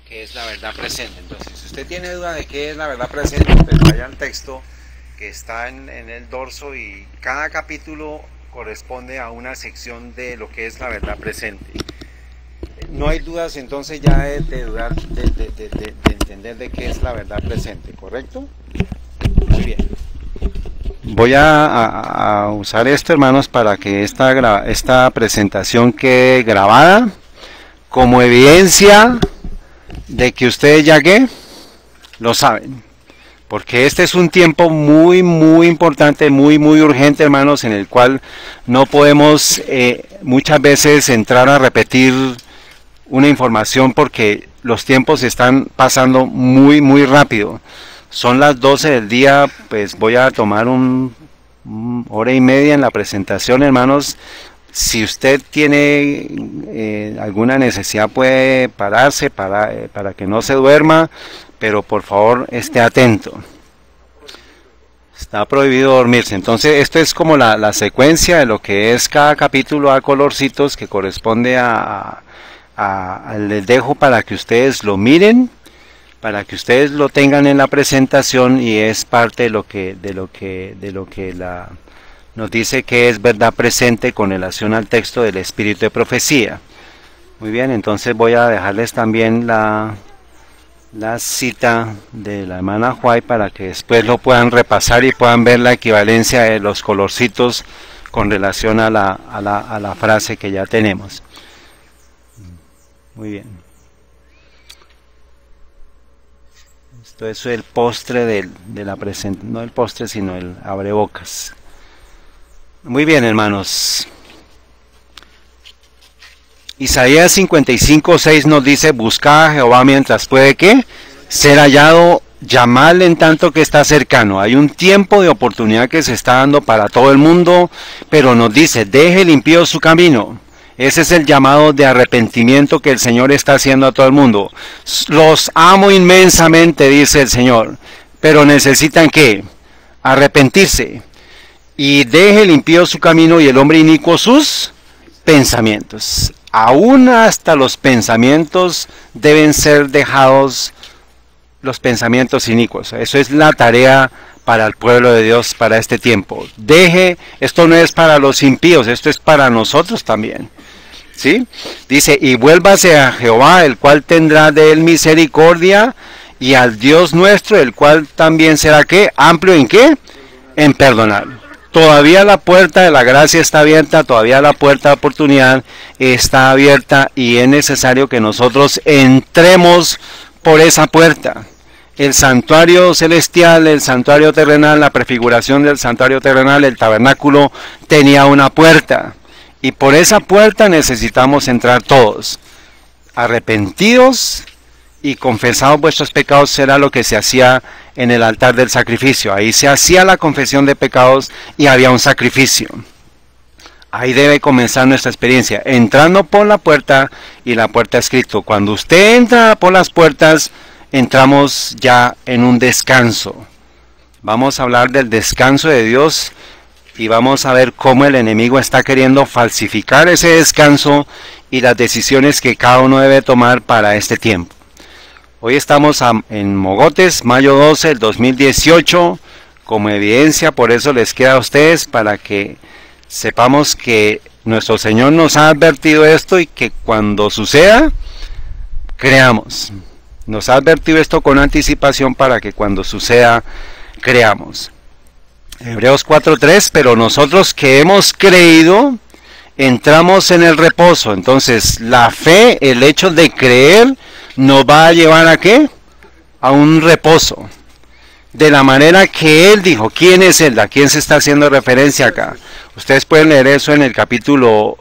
lo que es la verdad presente. Entonces, si usted tiene duda de qué es la verdad presente, pues vaya al texto que está en el dorso, y cada capítulo corresponde a una sección de lo que es la verdad presente. No hay dudas entonces ya de entender de qué es la verdad presente, ¿correcto? Muy bien. Voy a usar esto, hermanos, para que esta presentación quede grabada como evidencia de que ustedes ya que lo saben. Porque este es un tiempo muy importante, muy urgente, hermanos, en el cual no podemos muchas veces entrar a repetir una información, porque los tiempos están pasando muy rápido. Son las 12 del día, pues voy a tomar una hora y media en la presentación, hermanos. Si usted tiene alguna necesidad, puede pararse para que no se duerma, pero por favor esté atento. Está prohibido dormirse. Entonces esto es como la secuencia de lo que es cada capítulo a colorcitos, que corresponde les dejo para que ustedes lo miren, para que ustedes lo tengan en la presentación, y es parte de lo que nos dice que es verdad presente con relación al texto del espíritu de profecía. Muy bien, entonces voy a dejarles también la cita de la hermana White para que después lo puedan repasar y puedan ver la equivalencia de los colorcitos con relación a la frase que ya tenemos. Muy bien. Esto es el postre de la presentación, no el postre, sino el abrebocas. Muy bien, hermanos. Isaías 55:6 nos dice: buscad a Jehová mientras puede que ser hallado, llamadle en tanto que está cercano. Hay un tiempo de oportunidad que se está dando para todo el mundo, pero nos dice: deje el impío su camino. Ese es el llamado de arrepentimiento que el Señor está haciendo a todo el mundo. Los amo inmensamente, dice el Señor, pero necesitan ¿qué? Arrepentirse. Y deje el impío su camino y el hombre inicuo sus pensamientos. Aún hasta los pensamientos deben ser dejados, los pensamientos inicuos. Eso es la tarea para el pueblo de Dios para este tiempo. Esto no es para los impíos, esto es para nosotros también. ¿Sí? Dice: y vuélvase a Jehová, el cual tendrá de él misericordia, y al Dios nuestro, el cual también será ¿qué? Amplio en ¿qué? En perdonar. Todavía la puerta de la gracia está abierta, todavía la puerta de oportunidad está abierta, y es necesario que nosotros entremos por esa puerta. El santuario celestial, el santuario terrenal, la prefiguración del santuario terrenal, el tabernáculo, tenía una puerta. Y por esa puerta necesitamos entrar todos, arrepentidos y confesados vuestros pecados. Será lo que se hacía en el altar del sacrificio. Ahí se hacía la confesión de pecados y había un sacrificio. Ahí debe comenzar nuestra experiencia, entrando por la puerta, y la puerta es Cristo. Cuando usted entra por las puertas, entramos ya en un descanso. Vamos a hablar del descanso de Dios, y vamos a ver cómo el enemigo está queriendo falsificar ese descanso y las decisiones que cada uno debe tomar para este tiempo. Hoy estamos en Mogotes, mayo 12 del 2018, como evidencia, por eso les queda a ustedes, para que sepamos que nuestro Señor nos ha advertido esto, y que cuando suceda, creamos. Nos ha advertido esto con anticipación para que cuando suceda, creamos. Hebreos 4:3, pero nosotros que hemos creído, entramos en el reposo. Entonces, la fe, el hecho de creer, nos va a llevar ¿a qué? A un reposo. De la manera que Él dijo. ¿Quién es Él? ¿A quién se está haciendo referencia acá? Ustedes pueden leer eso en el capítulo,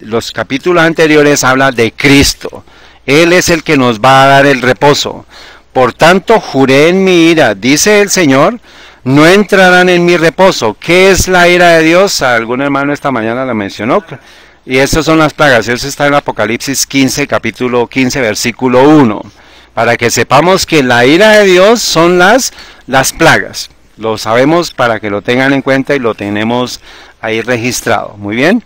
los capítulos anteriores habla de Cristo. Él es el que nos va a dar el reposo. Por tanto, juré en mi ira, dice el Señor, no entrarán en mi reposo. ¿Qué es la ira de Dios? Algún hermano esta mañana la mencionó. Y esas son las plagas. Eso está en Apocalipsis 15, capítulo 15, versículo 1. Para que sepamos que la ira de Dios son las plagas. Lo sabemos para que lo tengan en cuenta y lo tenemos ahí registrado. Muy bien.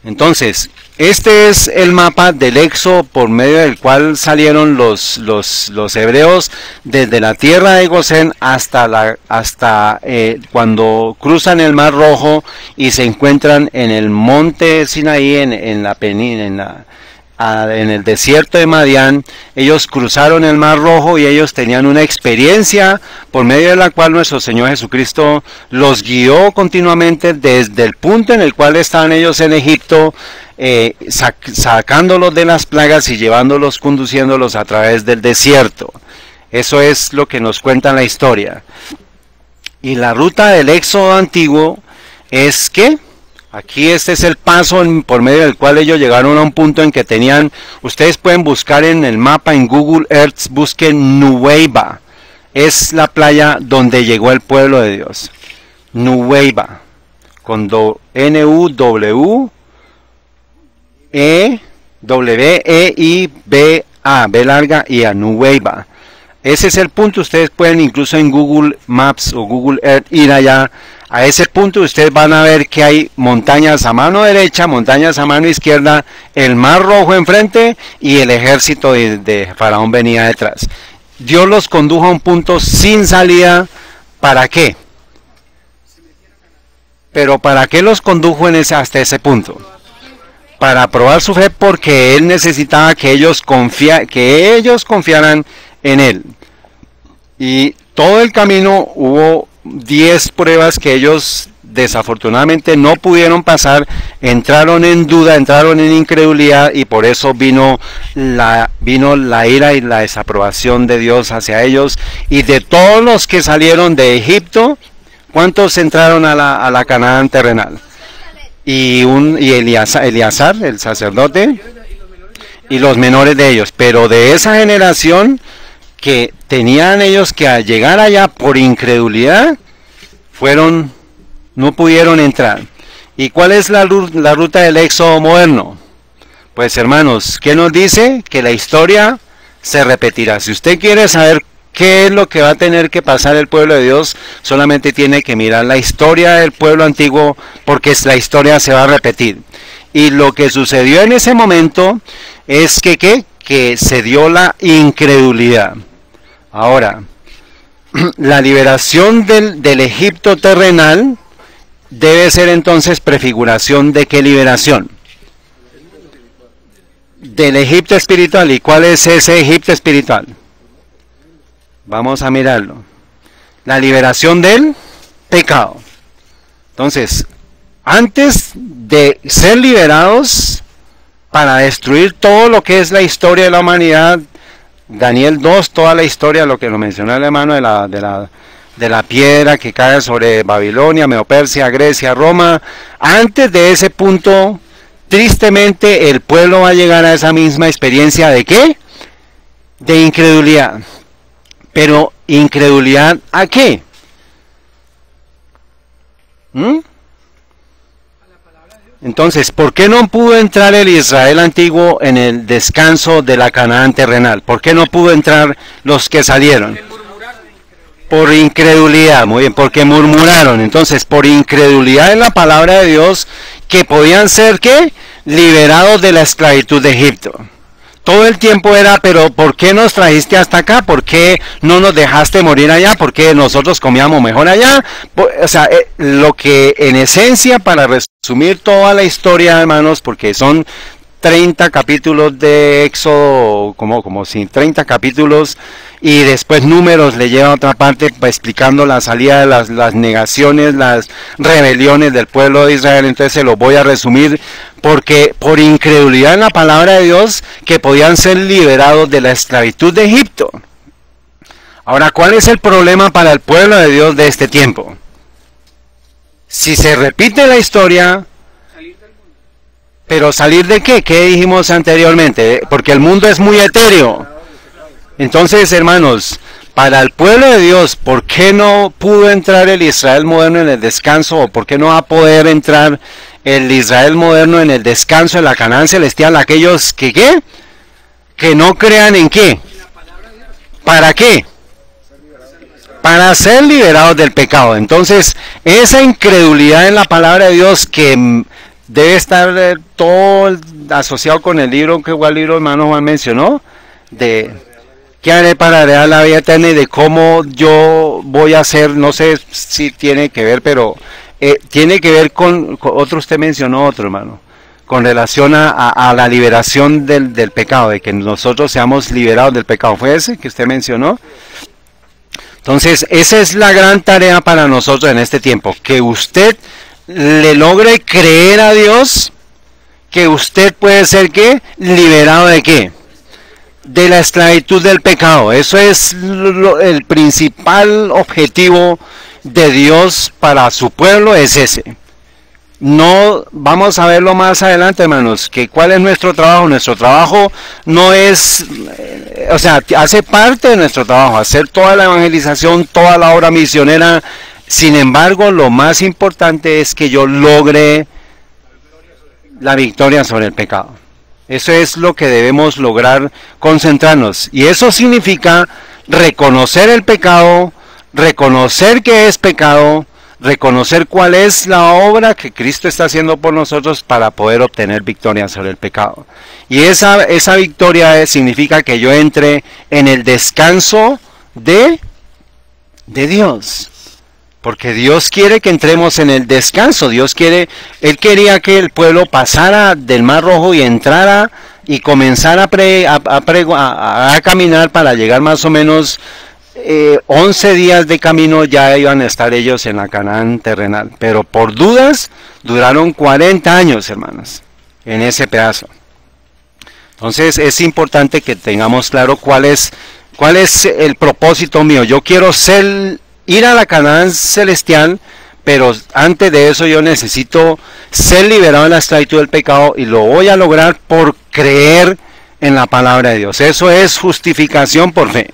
Entonces, Este es el mapa del Éxodo por medio del cual salieron los hebreos desde la tierra de Gosén hasta cuando cruzan el Mar Rojo y se encuentran en el monte Sinaí, en el desierto de Madián. Ellos cruzaron el Mar Rojo y ellos tenían una experiencia por medio de la cual nuestro Señor Jesucristo los guió continuamente desde el punto en el cual estaban ellos en Egipto, sacándolos de las plagas y llevándolos, conduciéndolos a través del desierto. Eso es lo que nos cuenta la historia. Y la ruta del Éxodo antiguo es que aquí este es el paso por medio del cual ellos llegaron a un punto en que tenían, ustedes pueden buscar en el mapa, en Google Earth, busquen Nuweiba. Es la playa donde llegó el pueblo de Dios. Nuweiba, con N-U-W-E-I-B-A, B larga y a Nuweiba. Ese es el punto. Ustedes pueden incluso en Google Maps o Google Earth ir allá. A ese punto ustedes van a ver que hay montañas a mano derecha, montañas a mano izquierda, el Mar Rojo enfrente y el ejército de Faraón venía detrás. Dios los condujo a un punto sin salida. ¿Para qué? Pero ¿para qué los condujo hasta ese punto? Para probar su fe, porque Él necesitaba que ellos confiaran en Él. Y todo el camino hubo 10 pruebas que ellos desafortunadamente no pudieron pasar, entraron en duda, entraron en incredulidad, y por eso vino la ira y la desaprobación de Dios hacia ellos. Y de todos los que salieron de Egipto, ¿cuántos entraron a la Canaán terrenal? Y Eleazar, el sacerdote, y los menores de ellos. Pero de esa generación que tenían ellos que llegar allá por incredulidad, no pudieron entrar. ¿Y cuál es la ruta del Éxodo moderno? Pues hermanos, ¿qué nos dice? Que la historia se repetirá. Si usted quiere saber qué es lo que va a tener que pasar el pueblo de Dios, solamente tiene que mirar la historia del pueblo antiguo, porque la historia se va a repetir. Y lo que sucedió en ese momento es que se dio la incredulidad. Ahora, la liberación del Egipto terrenal debe ser entonces prefiguración de qué liberación? Del Egipto espiritual. ¿Y cuál es ese Egipto espiritual? Vamos a mirarlo. La liberación del pecado. Entonces, antes de ser liberados para destruir todo lo que es la historia de la humanidad, Daniel 2, toda la historia, lo que lo mencionó el hermano de la piedra que cae sobre Babilonia, Medo-Persia, Grecia, Roma. Antes de ese punto, tristemente, el pueblo va a llegar a esa misma experiencia de ¿qué? De incredulidad. Pero, ¿incredulidad a qué? Entonces, ¿por qué no pudo entrar el Israel antiguo en el descanso de la Canaán terrenal? ¿Por qué no pudo entrar los que salieron? Por incredulidad, muy bien, porque murmuraron. Entonces, por incredulidad en la palabra de Dios, que podían ser, ¿qué? Liberados de la esclavitud de Egipto. Todo el tiempo era, pero ¿por qué nos trajiste hasta acá? ¿Por qué no nos dejaste morir allá? ¿Por qué nosotros comíamos mejor allá? O sea, lo que en esencia, para resumir toda la historia, hermanos, porque son 30 capítulos de Éxodo, como si 30 capítulos, y después Números le lleva a otra parte explicando la salida de las negaciones, las rebeliones del pueblo de Israel. Entonces se lo voy a resumir, porque por incredulidad en la palabra de Dios, que podían ser liberados de la esclavitud de Egipto. Ahora, ¿cuál es el problema para el pueblo de Dios de este tiempo? Si se repite la historia, pero ¿salir de qué? ¿Qué dijimos anteriormente? Porque el mundo es muy etéreo. Entonces, hermanos, para el pueblo de Dios, ¿por qué no pudo entrar el Israel moderno en el descanso? ¿O por qué no va a poder entrar el Israel moderno en el descanso de la Canaán celestial? Aquellos que ¿qué? Que no crean en qué. ¿Para qué? Para ser liberados del pecado. Entonces, esa incredulidad en la palabra de Dios que debe estar todo asociado con el libro, que igual el libro hermano Juan mencionó, de qué haré para heredar la vida eterna y de cómo yo voy a hacer, no sé si tiene que ver, pero tiene que ver con otro, usted mencionó otro hermano, con relación a la liberación del pecado, de que nosotros seamos liberados del pecado. ¿Fue ese que usted mencionó? Entonces, esa es la gran tarea para nosotros en este tiempo, que usted le logre creer a Dios, que usted puede ser, ¿qué? Liberado de qué? De la esclavitud del pecado. Eso es el principal objetivo de Dios para su pueblo, es ese. No, vamos a verlo más adelante, hermanos, que cuál es nuestro trabajo. Nuestro trabajo no es, o sea, hace parte de nuestro trabajo, hacer toda la evangelización, toda la obra misionera. Sin embargo, lo más importante es que yo logre la victoria sobre el pecado. Eso es lo que debemos lograr, concentrarnos. Y eso significa reconocer el pecado, reconocer que es pecado, reconocer cuál es la obra que Cristo está haciendo por nosotros para poder obtener victoria sobre el pecado. Y esa victoria significa que yo entre en el descanso de Dios. Porque Dios quiere que entremos en el descanso. Él quería que el pueblo pasara del Mar Rojo y entrara y comenzara a caminar para llegar más o menos 11 días de camino, ya iban a estar ellos en la Canaán terrenal. Pero por dudas, duraron 40 años, hermanos, en ese pedazo. Entonces es importante que tengamos claro cuál es el propósito mío. Yo quiero ir a la Canaán celestial, pero antes de eso yo necesito ser liberado de la esclavitud del pecado, y lo voy a lograr por creer en la palabra de Dios. Eso es justificación por fe.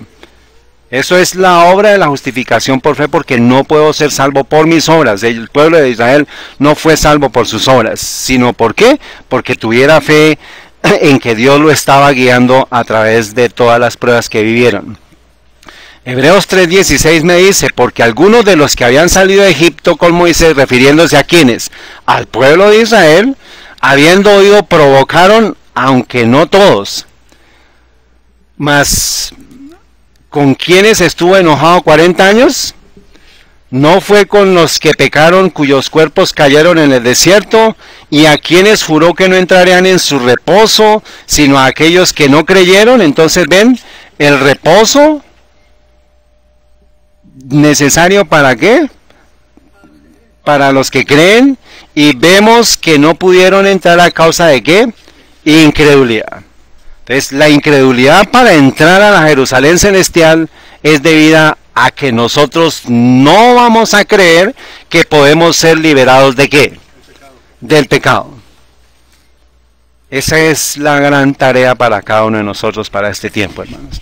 Eso es la obra de la justificación por fe, porque no puedo ser salvo por mis obras. El pueblo de Israel no fue salvo por sus obras, sino ¿por qué? Porque tuviera fe en que Dios lo estaba guiando a través de todas las pruebas que vivieron. Hebreos 3:16 me dice, porque algunos de los que habían salido de Egipto con Moisés, refiriéndose a quienes, al pueblo de Israel, habiendo oído, provocaron, aunque no todos. Mas, ¿con quiénes estuvo enojado 40 años? ¿No fue con los que pecaron, cuyos cuerpos cayeron en el desierto, y a quienes juró que no entrarían en su reposo, sino a aquellos que no creyeron? Entonces ven, el reposo necesario ¿para qué? Para los que creen, y vemos que no pudieron entrar a causa de ¿qué? Incredulidad. Entonces la incredulidad para entrar a la Jerusalén celestial es debida a que nosotros no vamos a creer que podemos ser liberados de ¿qué? Del pecado. Esa es la gran tarea para cada uno de nosotros para este tiempo, hermanos.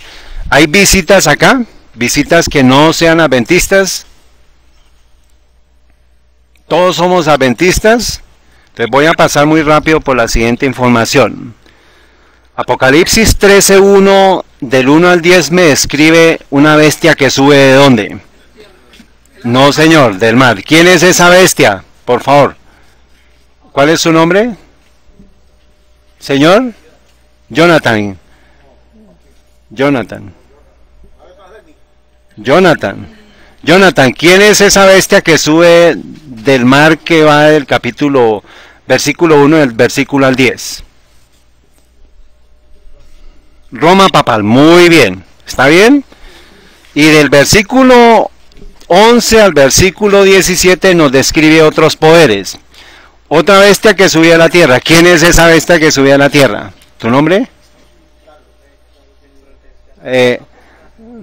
¿Hay visitas acá? ¿Visitas que no sean adventistas? ¿Todos somos adventistas? Entonces voy a pasar muy rápido por la siguiente información. Apocalipsis 13:1, del 1 al 10 me describe una bestia que sube ¿de dónde? No, señor, del mar. ¿Quién es esa bestia? Por favor. ¿Cuál es su nombre? Señor, Jonathan. Jonathan, ¿quién es esa bestia que sube del mar, que va del versículo 1 del versículo al 10? Roma papal, muy bien, ¿está bien? Y del versículo 11 al versículo 17 nos describe otros poderes. Otra bestia que subía a la tierra. ¿Quién es esa bestia que subía a la tierra? ¿Tu nombre?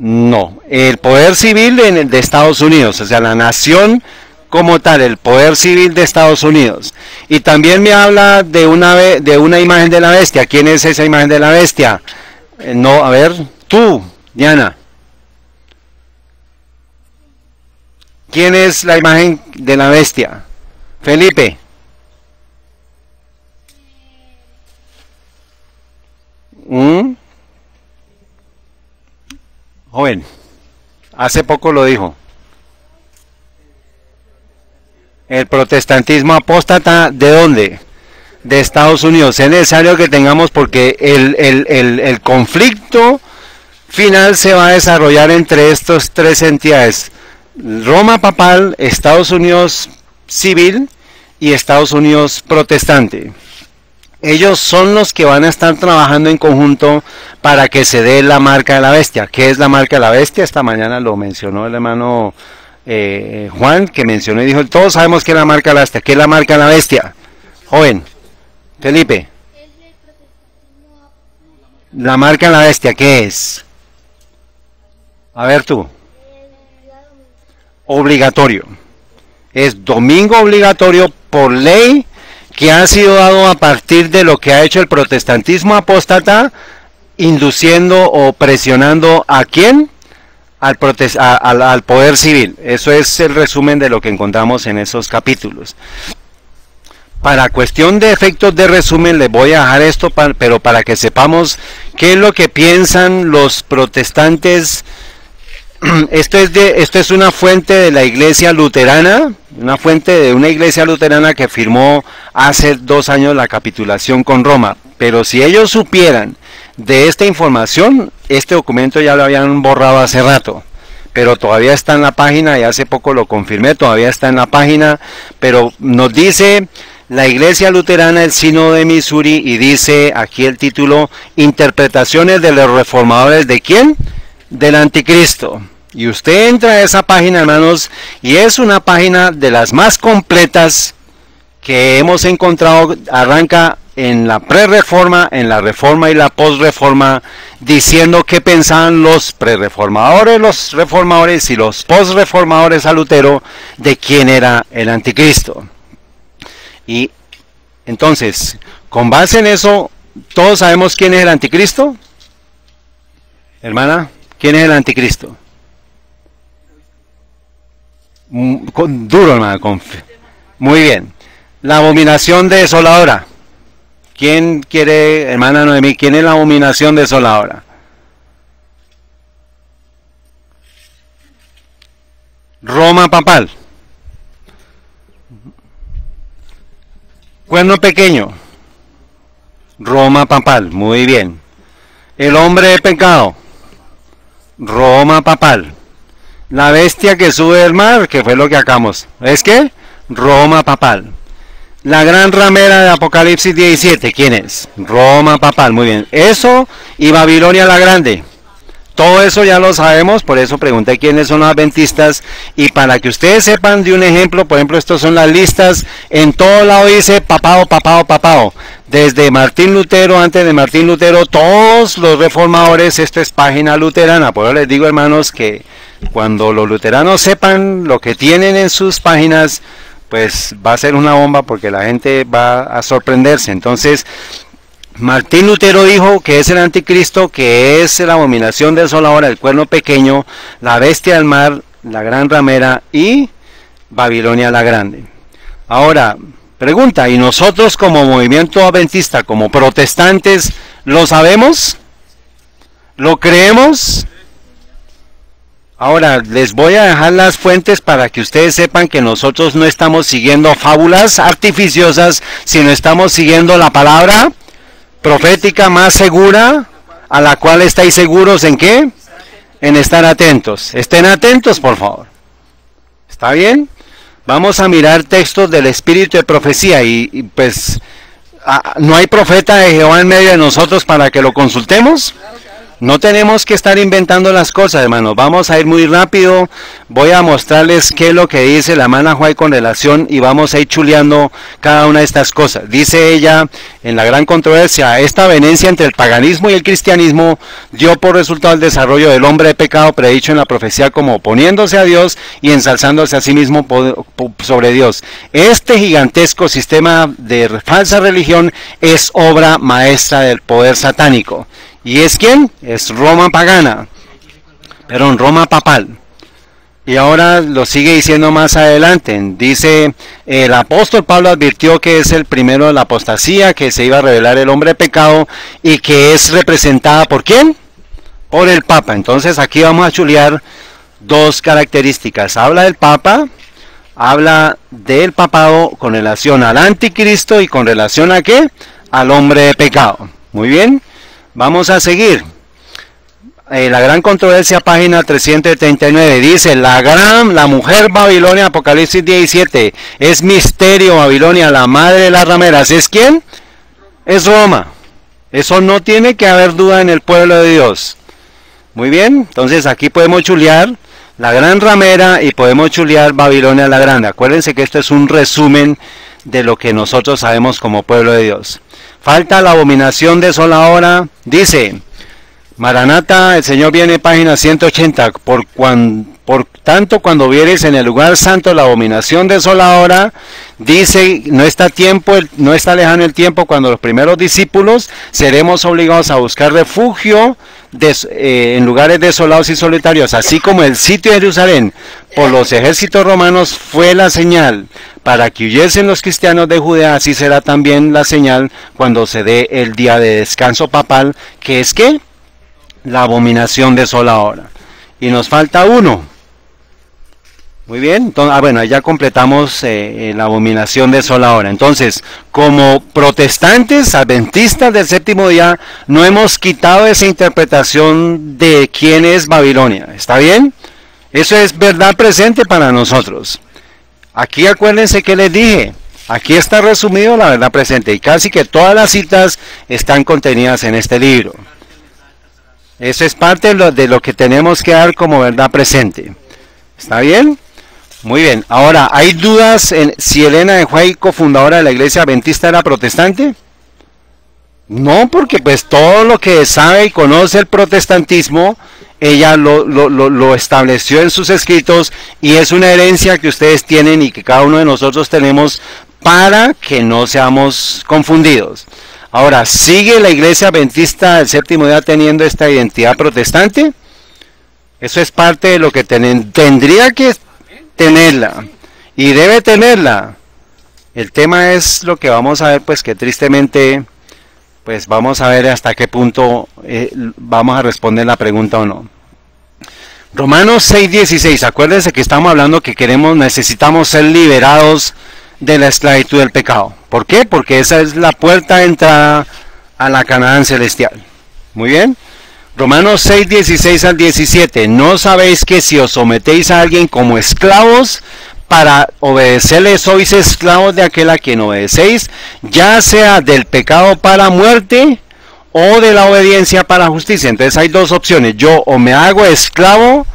No, el poder civil de Estados Unidos, o sea, la nación como tal, el poder civil de Estados Unidos. Y también me habla de una imagen de la bestia. ¿Quién es esa imagen de la bestia? No, a ver, tú, Diana. ¿Quién es la imagen de la bestia? Felipe. Joven, hace poco lo dijo. El protestantismo apóstata, ¿de dónde? de Estados Unidos. Es necesario que tengamos, porque el conflicto final se va a desarrollar entre estas tres entidades: Roma papal, Estados Unidos civil y Estados Unidos protestante. Ellos son los que van a estar trabajando en conjunto para que se dé la marca de la bestia. ¿Qué es la marca de la bestia? Esta mañana lo mencionó el hermano Juan, que mencionó y dijo: todos sabemos qué es la marca de la bestia. ¿Qué es la marca de la bestia? Joven, Felipe. La marca de la bestia, ¿qué es? A ver tú. Obligatorio. Es domingo obligatorio por ley, que ha sido dado a partir de lo que ha hecho el protestantismo apóstata, induciendo o presionando ¿a quién? Al poder civil. Eso es el resumen de lo que encontramos en esos capítulos. Para cuestión de efectos de resumen les voy a dejar esto, pero para que sepamos qué es lo que piensan los protestantes. Esto es una fuente de la iglesia luterana, una fuente de una iglesia luterana que firmó hace 2 años la capitulación con Roma. Pero si ellos supieran de esta información, este documento ya lo habían borrado hace rato, pero todavía está en la página, y hace poco lo confirmé, todavía está en la página. Pero nos dice la iglesia luterana, el sínodo de Missouri, y dice aquí el título: interpretaciones de los reformadores ¿de quién? Del anticristo. Y usted entra a esa página, hermanos, y es una página de las más completas que hemos encontrado. Arranca en la pre-reforma, en la reforma y la post-reforma, diciendo qué pensaban los pre-reformadores, los reformadores y los post-reformadores a Lutero de quién era el anticristo. Y entonces, con base en eso, ¿todos sabemos quién es el anticristo? Hermana, ¿quién es el anticristo? Duro, hermana. Muy bien. La abominación desoladora. ¿Quién quiere, hermana Noemí, quién es la abominación desoladora? Roma papal. Cuerno pequeño. Roma papal. Muy bien. El hombre de pecado. Roma papal. La bestia que sube del mar, que fue lo que acabamos. ¿Es qué? Roma papal. La gran ramera de Apocalipsis 17, ¿quién es? Roma papal. Muy bien. Eso y Babilonia la grande. Todo eso ya lo sabemos, por eso pregunté quiénes son los adventistas. Y para que ustedes sepan de un ejemplo, por ejemplo, estas son las listas. En todo lado dice papado, papado, papado. Desde Martín Lutero, antes de Martín Lutero, todos los reformadores. Esto es página luterana. Por eso les digo, hermanos, que cuando los luteranos sepan lo que tienen en sus páginas, pues va a ser una bomba, porque la gente va a sorprenderse. Entonces, Martín Lutero dijo que es el anticristo, que es la abominación desoladora, el cuerno pequeño, la bestia del mar, la gran ramera y Babilonia la grande. Ahora, pregunta: ¿y nosotros como movimiento adventista, como protestantes, lo sabemos? ¿Lo creemos? Ahora, les voy a dejar las fuentes para que ustedes sepan que nosotros no estamos siguiendo fábulas artificiosas, sino estamos siguiendo la palabra profética más segura, a la cual estáis seguros ¿en qué? En estar atentos. Estén atentos, por favor. ¿Está bien? Vamos a mirar textos del espíritu de profecía y pues no hay profeta de Jehová en medio de nosotros para que lo consultemos. No tenemos que estar inventando las cosas, hermanos. Vamos a ir muy rápido. Voy a mostrarles qué es lo que dice la hermana Juay con relación, y vamos a ir chuleando cada una de estas cosas. Dice ella en la gran controversia: esta venencia entre el paganismo y el cristianismo dio por resultado el desarrollo del hombre de pecado predicho en la profecía, como oponiéndose a Dios y ensalzándose a sí mismo sobre Dios. Este gigantesco sistema de falsa religión es obra maestra del poder satánico. ¿Y es quién? Es Roma pagana, perdón, Roma papal. Y ahora lo sigue diciendo más adelante. Dice: el apóstol Pablo advirtió que es el primero de la apostasía, que se iba a revelar el hombre de pecado, y que es representada ¿por quién? Por el Papa. Entonces aquí vamos a chulear dos características. Habla del Papa, habla del papado con relación al anticristo y con relación a ¿qué? Al hombre de pecado. Muy bien, vamos a seguir. La gran controversia, página 339, dice, la mujer Babilonia, Apocalipsis 17, es misterio Babilonia, la madre de las rameras. ¿Es quién? Es Roma. Eso no tiene que haber duda en el pueblo de Dios. Muy bien, entonces aquí podemos chulear la gran ramera y podemos chulear Babilonia la grande. Acuérdense que esto es un resumen de lo que nosotros sabemos como pueblo de Dios. Falta la abominación desoladora, dice... Maranata, el Señor viene, página 180. Por tanto, cuando vieres en el lugar santo la abominación desoladora, dice, no está lejano el tiempo cuando los primeros discípulos seremos obligados a buscar refugio en lugares desolados y solitarios, así como el sitio de Jerusalén por los ejércitos romanos fue la señal para que huyesen los cristianos de Judea, así será también la señal cuando se dé el día de descanso papal, que es ¿qué? La abominación desoladora. Y nos falta uno. Muy bien, entonces, bueno, ya completamos la abominación desoladora. Entonces, como protestantes, adventistas del séptimo día, no hemos quitado esa interpretación de quién es Babilonia. ¿Está bien? Eso es verdad presente para nosotros. Aquí acuérdense que les dije, aquí está resumido la verdad presente. Y casi que todas las citas están contenidas en este libro. Eso es parte de lo que tenemos que dar como verdad presente. ¿Está bien? Muy bien. Ahora, ¿hay dudas en si Elena de White, cofundadora de la Iglesia Adventista, era protestante? No, porque pues todo lo que sabe y conoce el protestantismo, ella lo estableció en sus escritos y es una herencia que ustedes tienen y que cada uno de nosotros tenemos para que no seamos confundidos. Ahora, ¿sigue la Iglesia Adventista del séptimo día teniendo esta identidad protestante? Eso es parte de lo que tendría que tenerla y debe tenerla. El tema es lo que vamos a ver, pues que tristemente, pues vamos a ver hasta qué punto vamos a responder la pregunta o no. Romanos 6:16, acuérdense que estamos hablando que necesitamos ser liberados de la esclavitud del pecado. ¿Por qué? Porque esa es la puerta de entrada a la Canaán celestial. Muy bien. Romanos 6:16 al 17. ¿No sabéis que si os sometéis a alguien como esclavos para obedecerle, sois esclavos de aquel a quien obedecéis, ya sea del pecado para muerte o de la obediencia para justicia? Entonces hay dos opciones. Yo o me hago esclavo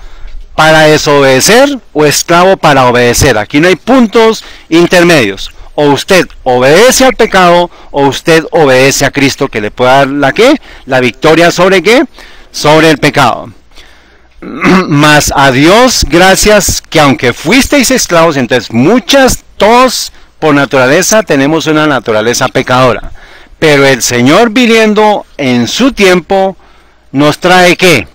para desobedecer o esclavo para obedecer. Aquí no hay puntos intermedios. O usted obedece al pecado o usted obedece a Cristo, que le puede dar la ¿qué? La victoria sobre ¿qué? Sobre el pecado. Mas a Dios gracias que aunque fuisteis esclavos, entonces todos por naturaleza tenemos una naturaleza pecadora. Pero el Señor viniendo en su tiempo nos trae ¿qué?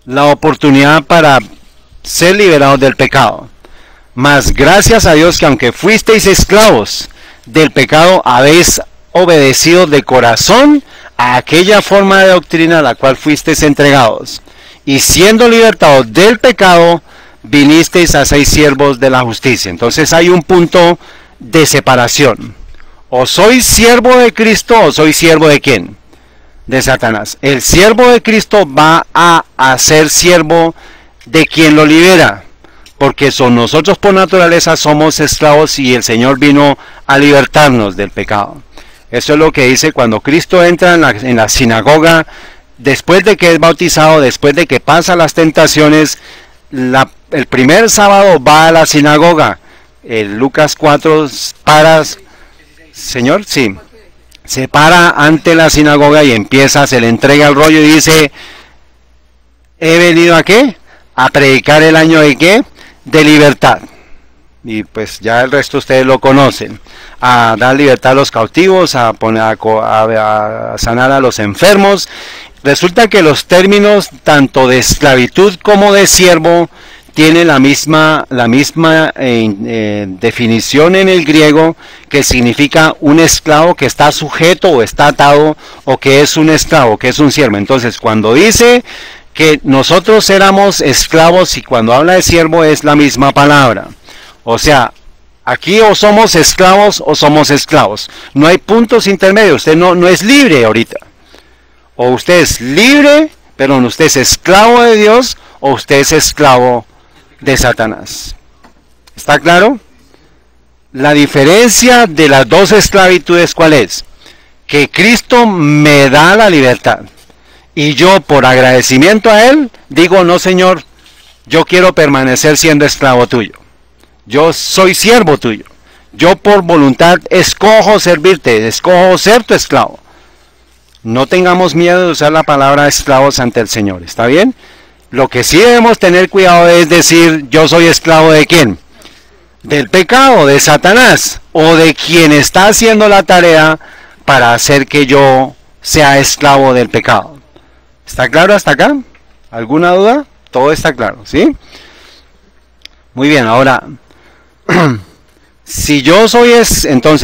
La oportunidad para ser liberados del pecado. Mas gracias a Dios que aunque fuisteis esclavos del pecado, habéis obedecido de corazón a aquella forma de doctrina a la cual fuisteis entregados. Y siendo libertados del pecado, vinisteis a ser siervos de la justicia. Entonces hay un punto de separación. O soy siervo de Cristo o soy siervo de ¿quién? De Satanás. El siervo de Cristo va a ser siervo de quien lo libera, porque nosotros por naturaleza somos esclavos y el Señor vino a libertarnos del pecado. Eso es lo que dice cuando Cristo entra en la sinagoga, después de que es bautizado, después de que pasa las tentaciones, el primer sábado va a la sinagoga. Lucas 4 Señor, sí. Se para ante la sinagoga y se le entrega el rollo y dice, he venido ¿a qué? A predicar el año de ¿qué? De libertad. Y pues ya el resto ustedes lo conocen. A dar libertad a los cautivos, a sanar a los enfermos. Resulta que los términos tanto de esclavitud como de siervo tiene la misma definición en el griego, que significa un esclavo que está sujeto o está atado, o que es un esclavo, que es un siervo. Entonces cuando dice que nosotros éramos esclavos y cuando habla de siervo es la misma palabra. O sea, aquí o somos esclavos o somos esclavos. No hay puntos intermedios. Usted no es libre ahorita. O usted es libre, pero usted es esclavo de Dios, o usted es esclavo de Satanás. ¿Está claro? La diferencia de las dos esclavitudes, ¿cuál es? Que Cristo me da la libertad. Y yo, por agradecimiento a Él, digo, no, Señor, yo quiero permanecer siendo esclavo tuyo. Yo soy siervo tuyo. Yo por voluntad escojo servirte, escojo ser tu esclavo. No tengamos miedo de usar la palabra esclavos ante el Señor, ¿está bien? Lo que sí debemos tener cuidado es decir, yo soy esclavo de ¿quién? Del pecado, de Satanás, o de quien está haciendo la tarea para hacer que yo sea esclavo del pecado. ¿Está claro hasta acá? ¿Alguna duda? Todo está claro, ¿sí? Muy bien, ahora, si yo soy esclavo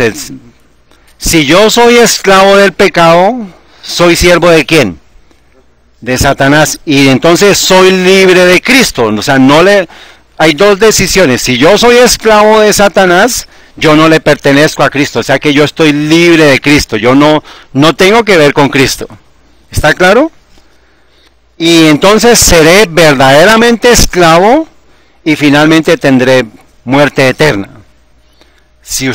del pecado, ¿soy siervo de quién? De Satanás. Y entonces soy libre de Cristo. O sea, hay dos decisiones. Si yo soy esclavo de Satanás, yo no le pertenezco a Cristo. O sea que yo estoy libre de Cristo. Yo no tengo que ver con Cristo. ¿Está claro? Y entonces seré verdaderamente esclavo y finalmente tendré muerte eterna. Si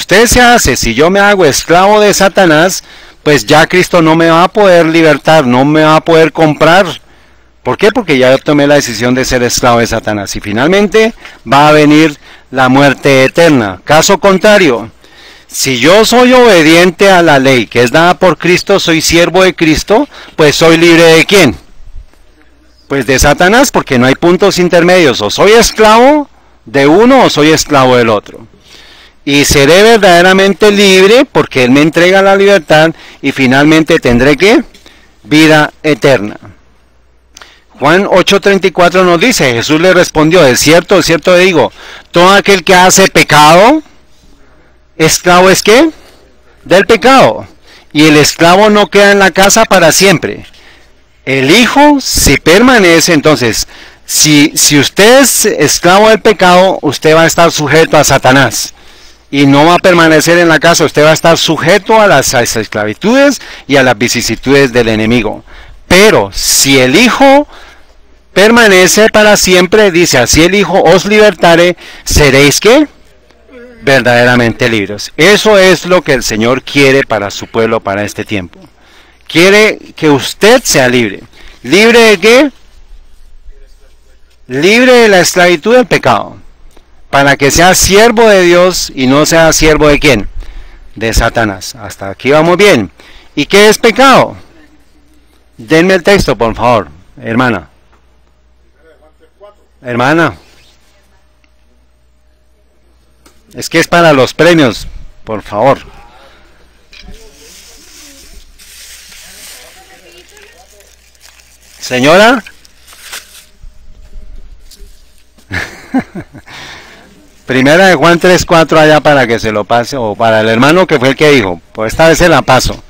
yo me hago esclavo de Satanás, pues ya Cristo no me va a poder libertar, no me va a poder comprar. ¿Por qué? Porque ya tomé la decisión de ser esclavo de Satanás. Y finalmente va a venir la muerte eterna. Caso contrario, si yo soy obediente a la ley que es dada por Cristo, soy siervo de Cristo, pues soy libre ¿de quién? Pues de Satanás, porque no hay puntos intermedios. O soy esclavo de uno o soy esclavo del otro. Y seré verdaderamente libre porque Él me entrega la libertad y finalmente tendré ¿qué? Vida eterna. Juan 8:34 nos dice, Jesús le respondió, de cierto digo, todo aquel que hace pecado, esclavo es ¿qué? Del pecado. Y el esclavo no queda en la casa para siempre. El Hijo, si permanece, entonces, si usted es esclavo del pecado, usted va a estar sujeto a Satanás. Y no va a permanecer en la casa, usted va a estar sujeto a las esclavitudes y a las vicisitudes del enemigo. Pero si el Hijo permanece para siempre, dice, así el Hijo os libertare, seréis ¿qué? Verdaderamente libres. Eso es lo que el Señor quiere para su pueblo para este tiempo. Quiere que usted sea libre. ¿Libre de qué? Libre de la esclavitud del pecado. Para que sea siervo de Dios y no sea siervo de ¿quién? De Satanás. Hasta aquí vamos bien. ¿Y qué es pecado? Denme el texto, por favor, hermana. Hermana. Es que es para los premios, por favor. Señora. Primera de Juan 3:4 allá para que se lo pase, o para el hermano que fue el que dijo, pues esta vez se la paso.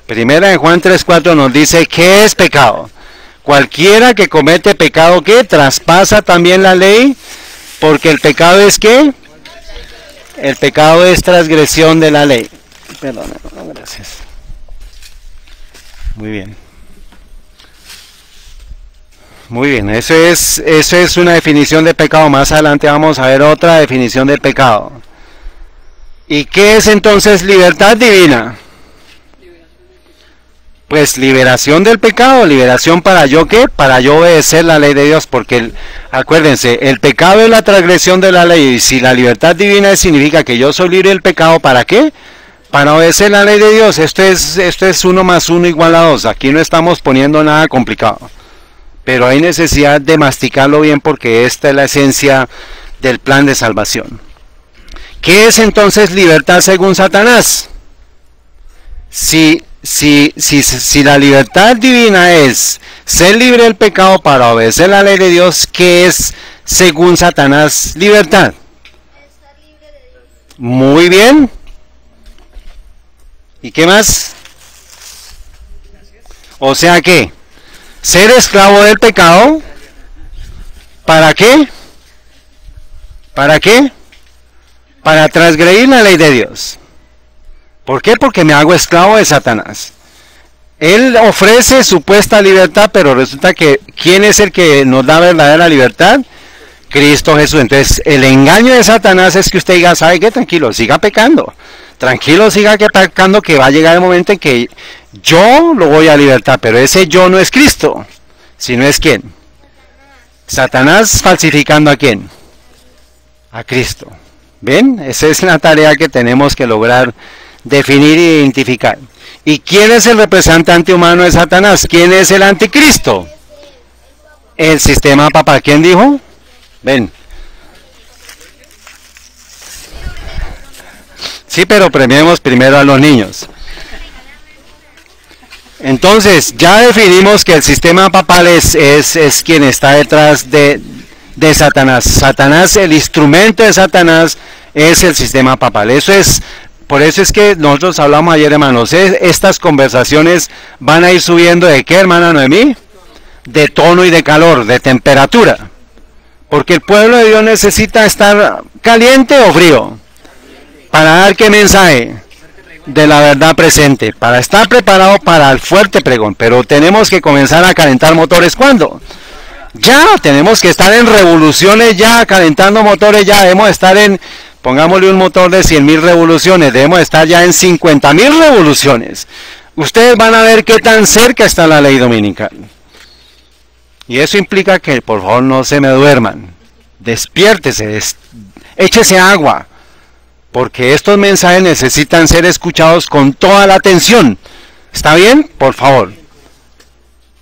Primera de Juan 3:4 nos dice, ¿qué es pecado? Cualquiera que comete pecado, ¿qué? Traspasa también la ley, porque el pecado es ¿qué? El pecado es transgresión de la ley. Perdón, no, gracias. Muy bien. Muy bien, eso es una definición de pecado. Más adelante vamos a ver otra definición de pecado. ¿Y qué es entonces libertad divina? Pues liberación del pecado, liberación para yo ¿qué? Para yo obedecer la ley de Dios, porque acuérdense, el pecado es la transgresión de la ley, y si la libertad divina significa que yo soy libre del pecado, ¿para qué? Para obedecer la ley de Dios. Esto es 1 más 1 igual a 2, aquí no estamos poniendo nada complicado. Pero hay necesidad de masticarlo bien porque esta es la esencia del plan de salvación. ¿Qué es entonces libertad según Satanás? Si la libertad divina es ser libre del pecado para obedecer la ley de Dios, ¿qué es según Satanás libertad? Estar libre de Dios. Muy bien. ¿Y qué más? O sea que ser esclavo del pecado, ¿para qué? ¿Para qué? para transgredir la ley de Dios. ¿Por qué? Porque me hago esclavo de Satanás. Él ofrece supuesta libertad, pero resulta que ¿quién es el que nos da verdadera libertad? Cristo Jesús. Entonces, el engaño de Satanás es que usted diga, ¿sabe qué? Tranquilo, siga pecando. Tranquilo, siga pecando, que va a llegar el momento en que yo lo voy a libertar, pero ese yo no es Cristo, sino es ¿quién? Satanás falsificando ¿a quién? A Cristo. ¿Ven? Esa es la tarea que tenemos que lograr definir e identificar. ¿Y quién es el representante humano de Satanás? ¿Quién es el anticristo? El sistema papal. ¿Quién dijo? Ven. Sí, pero premiemos primero a los niños. Entonces, ya definimos que el sistema papal es quien está detrás de Satanás. Satanás, el instrumento de Satanás es el sistema papal. Por eso es que nosotros hablamos ayer, hermanos. Estas conversaciones van a ir subiendo ¿de qué, hermana Noemí? De tono y de calor, de temperatura. Porque el pueblo de Dios necesita estar caliente o frío. ¿Para dar qué mensaje? De la verdad presente. Para estar preparado para el fuerte pregón. Pero tenemos que comenzar a calentar motores. ¿Cuándo? Ya, tenemos que estar en revoluciones ya, calentando motores ya. Debemos estar en, pongámosle un motor de 100.000 revoluciones. Debemos estar ya en 50.000 revoluciones. Ustedes van a ver qué tan cerca está la ley dominical. Y eso implica que por favor no se me duerman. Despiértese, échese agua. Porque estos mensajes necesitan ser escuchados con toda la atención. ¿Está bien? Por favor.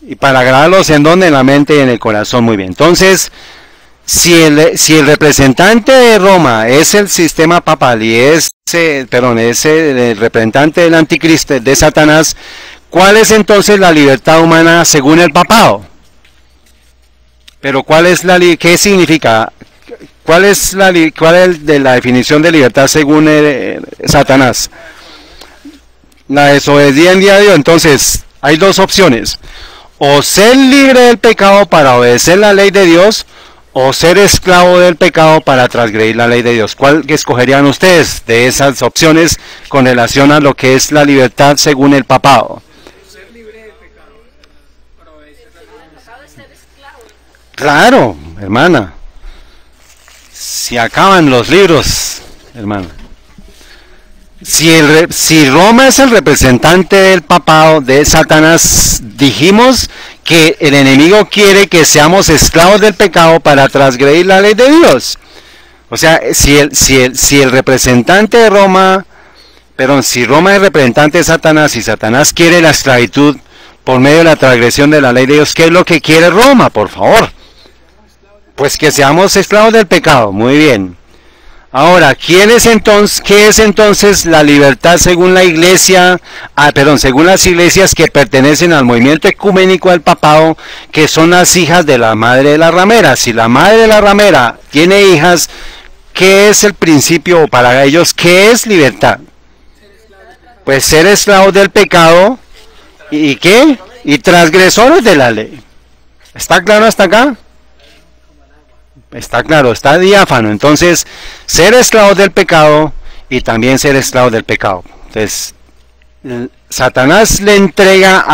Y para grabarlos en donde, en la mente y en el corazón. Muy bien. Entonces, si el representante de Roma es el sistema papal y es el representante del anticristo, de Satanás, ¿cuál es entonces la libertad humana según el papado? Pero ¿qué significa? ¿Cuál es la definición de libertad según Satanás? La desobediencia a Dios. Entonces, hay dos opciones. O ser libre del pecado para obedecer la ley de Dios, o ser esclavo del pecado para transgredir la ley de Dios. ¿Cuál escogerían ustedes de esas opciones con relación a lo que es la libertad según el papado? Ser libre del pecado para obedecer la ley de Dios. Claro, hermana. Si acaban los libros, hermano. Si Roma es el representante del papado, de Satanás, dijimos que el enemigo quiere que seamos esclavos del pecado para transgredir la ley de Dios. O sea, si el representante de Roma, si Roma es el representante de Satanás y Satanás quiere la esclavitud por medio de la transgresión de la ley de Dios, ¿qué es lo que quiere Roma, por favor? Pues que seamos esclavos del pecado. Muy bien. Ahora, ¿qué es entonces la libertad según la iglesia? Según las iglesias que pertenecen al movimiento ecuménico del papado, que son las hijas de la madre de la ramera. Si la madre de la ramera tiene hijas, ¿qué es el principio para ellos? ¿Qué es libertad? Pues ser esclavos del pecado. ¿Y qué? Y transgresores de la ley. ¿Está claro hasta acá? Está claro, está diáfano. Entonces, ser esclavos del pecado y también ser esclavos del pecado. Entonces, Satanás le entrega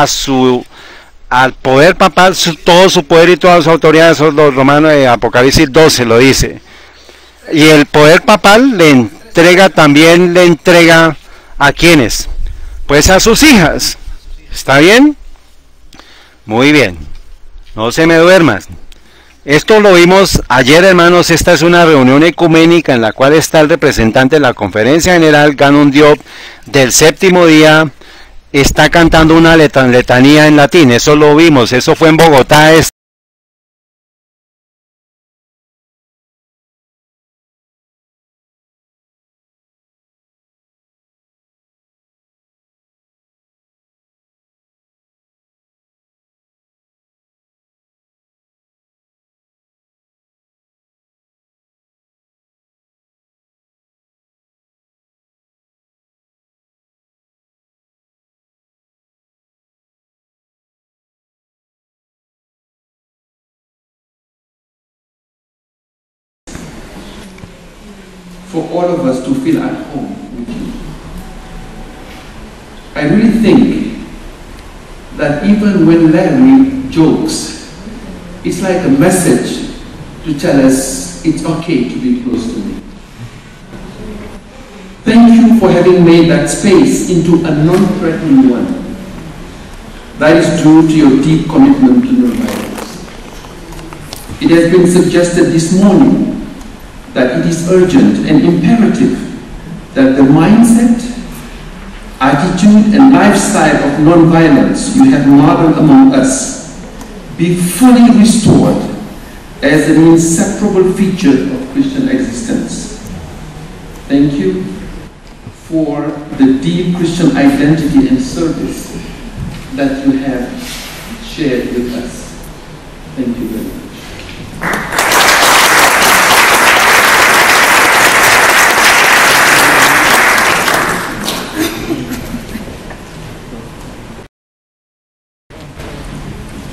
al poder papal todo su poder y toda su autoridad. Eso los romanos de Apocalipsis 12 lo dice. Y el poder papal le entrega ¿a quiénes? Pues a sus hijas. ¿Está bien? Muy bien. No se me duerman. Esto lo vimos ayer, hermanos. Esta es una reunión ecuménica en la cual está el representante de la Conferencia General, Canon Diop, del séptimo día. Está cantando una letanía en latín. Eso lo vimos. Eso fue en Bogotá. for all of us to feel at home with you. I really think that even when Larry jokes, it's like a message to tell us it's okay to be close to me. Thank you for having made that space into a non-threatening one. That is due to your deep commitment to nonviolence. It has been suggested this morning that it is urgent and imperative that the mindset, attitude, and lifestyle of nonviolence you have modeled among us be fully restored as an inseparable feature of Christian existence. Thank you for the deep Christian identity and service that you have shared with us. Thank you very much.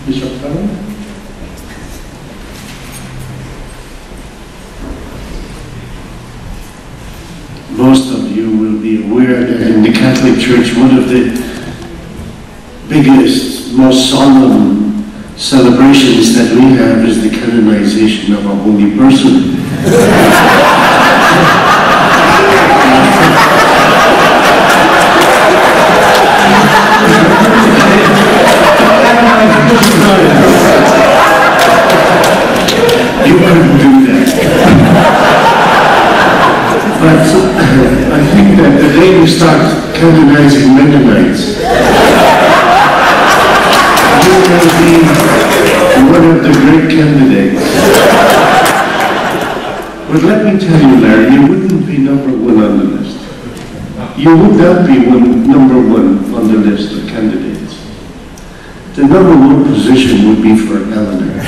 Bishop Farrell. Most of you will be aware that in the Catholic Church, one of the biggest, most solemn celebrations that we have is the canonization of a holy person. You couldn't do that. But I think that the day we start canonizing Mennonites, you will be one of the great candidates. But let me tell you, Larry, you wouldn't be number one on the list. You would not be number one on the list of candidates. The number one position would be for Eleanor.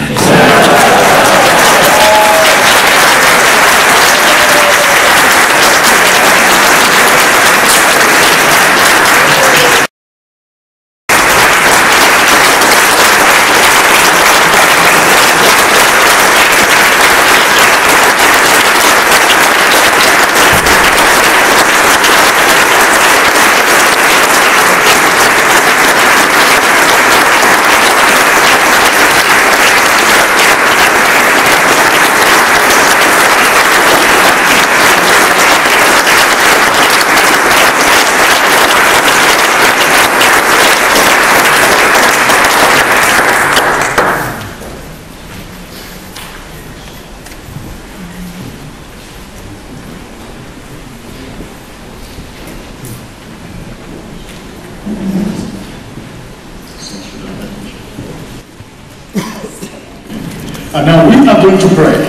And now we are going to pray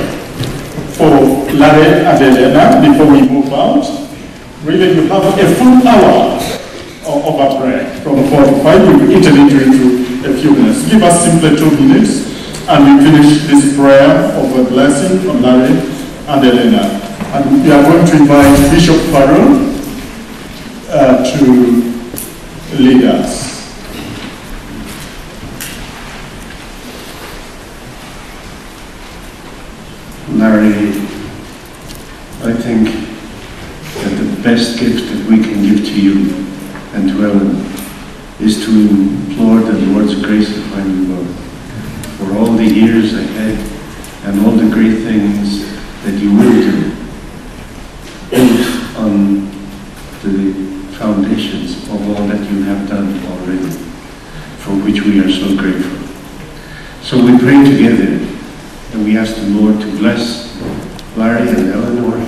for Larry and Elena before we move out. Really, you have a full hour of a prayer from 4 to 5. We will enter into a few minutes. Give us simply 2 minutes and we finish this prayer of a blessing on Larry and Elena. And we are going to invite Bishop Farrell to lead us. Larry, I think that the best gift that we can give to you and to Ellen is to implore the Lord's grace upon you both for all the years ahead and all the great things that you will do, built on the foundations of all that you have done already, for which we are so grateful. So we pray together. And we ask the Lord to bless Larry and Eleanor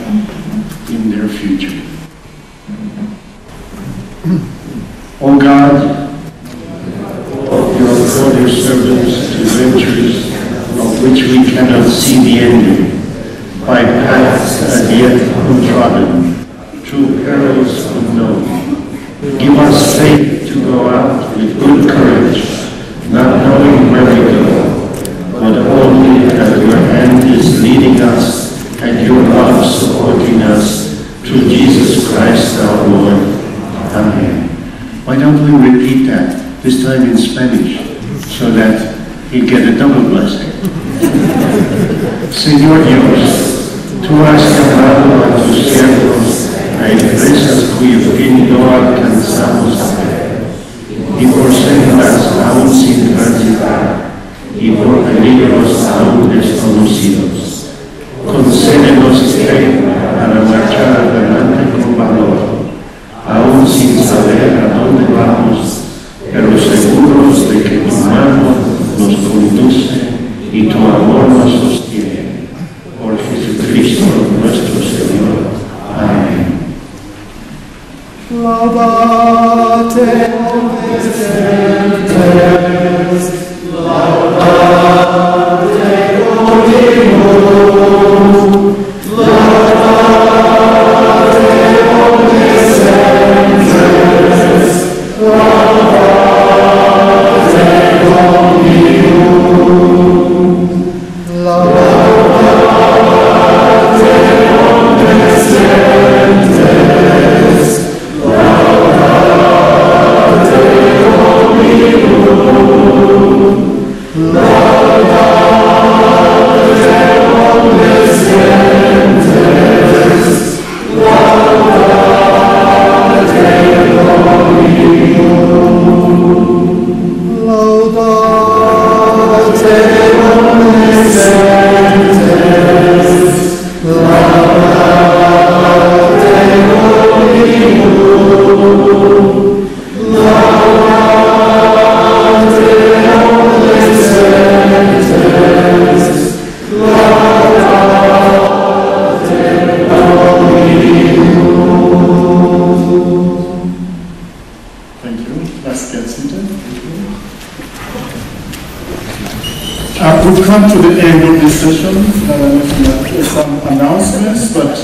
in their future. O God, you have called your servants to ventures of which we cannot see the ending, by paths as yet untrodden, through perils unknown. Give us faith to go out with good courage, not knowing where we go, but only that your hand is leading us and your love supporting us through Jesus Christ our Lord. Amen. Why don't we repeat that, this time in Spanish, so that he'll get a double blessing. Señor Dios, Tú has llamado a tus siervos a empresas cuyo fin no alcanzamos a ver, y por sendas aún sin transitar, y por peligros aún desconocidos. Concédenos fe para marchar adelante con valor, aún sin saber a dónde vamos, pero seguros de que tu mano nos conduce y tu amor nos sostiene. Por Jesucristo nuestro Señor. Amén. Laudate omnes, laudate Dominum, laudate omnes gentes, laudate Dominum, laudate omnes gentes, laudate Dominum, laudate omnes gentes, laudate Dominum, laudate omnes gentes, laudate Dominum, laudate omnes gentes, laudate Dominum. Thank you. Let's get seated. We've come to the end of this session. Some announcements, but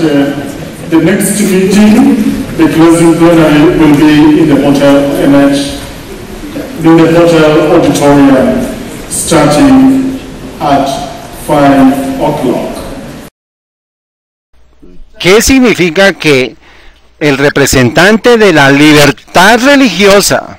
the next meeting, the closing plenary, will be in the Hotel NH, in the Hotel Auditorium, starting at 5 o'clock. ¿Qué significa que el representante de la libertad religiosa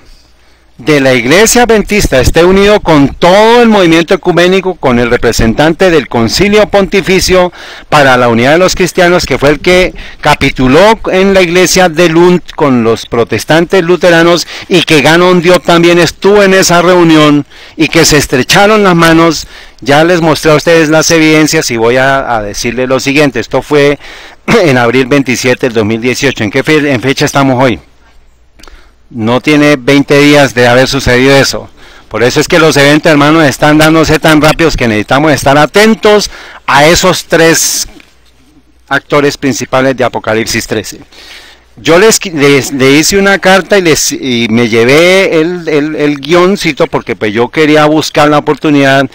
de la Iglesia Adventista esté unido con todo el movimiento ecuménico, con el representante del Concilio Pontificio para la Unidad de los Cristianos, que fue el que capituló en la iglesia de Lund con los protestantes luteranos, y que Ganon Diop también estuvo en esa reunión y que se estrecharon las manos? Ya les mostré a ustedes las evidencias y voy a decirles lo siguiente. Esto fue en abril 27 del 2018. ¿En qué fecha estamos hoy? No tiene 20 días de haber sucedido eso. Por eso es que los eventos, hermanos, están dándose tan rápidos que necesitamos estar atentos a esos tres actores principales de Apocalipsis 13. Yo le hice una carta y me llevé el guioncito, porque pues yo quería buscar la oportunidad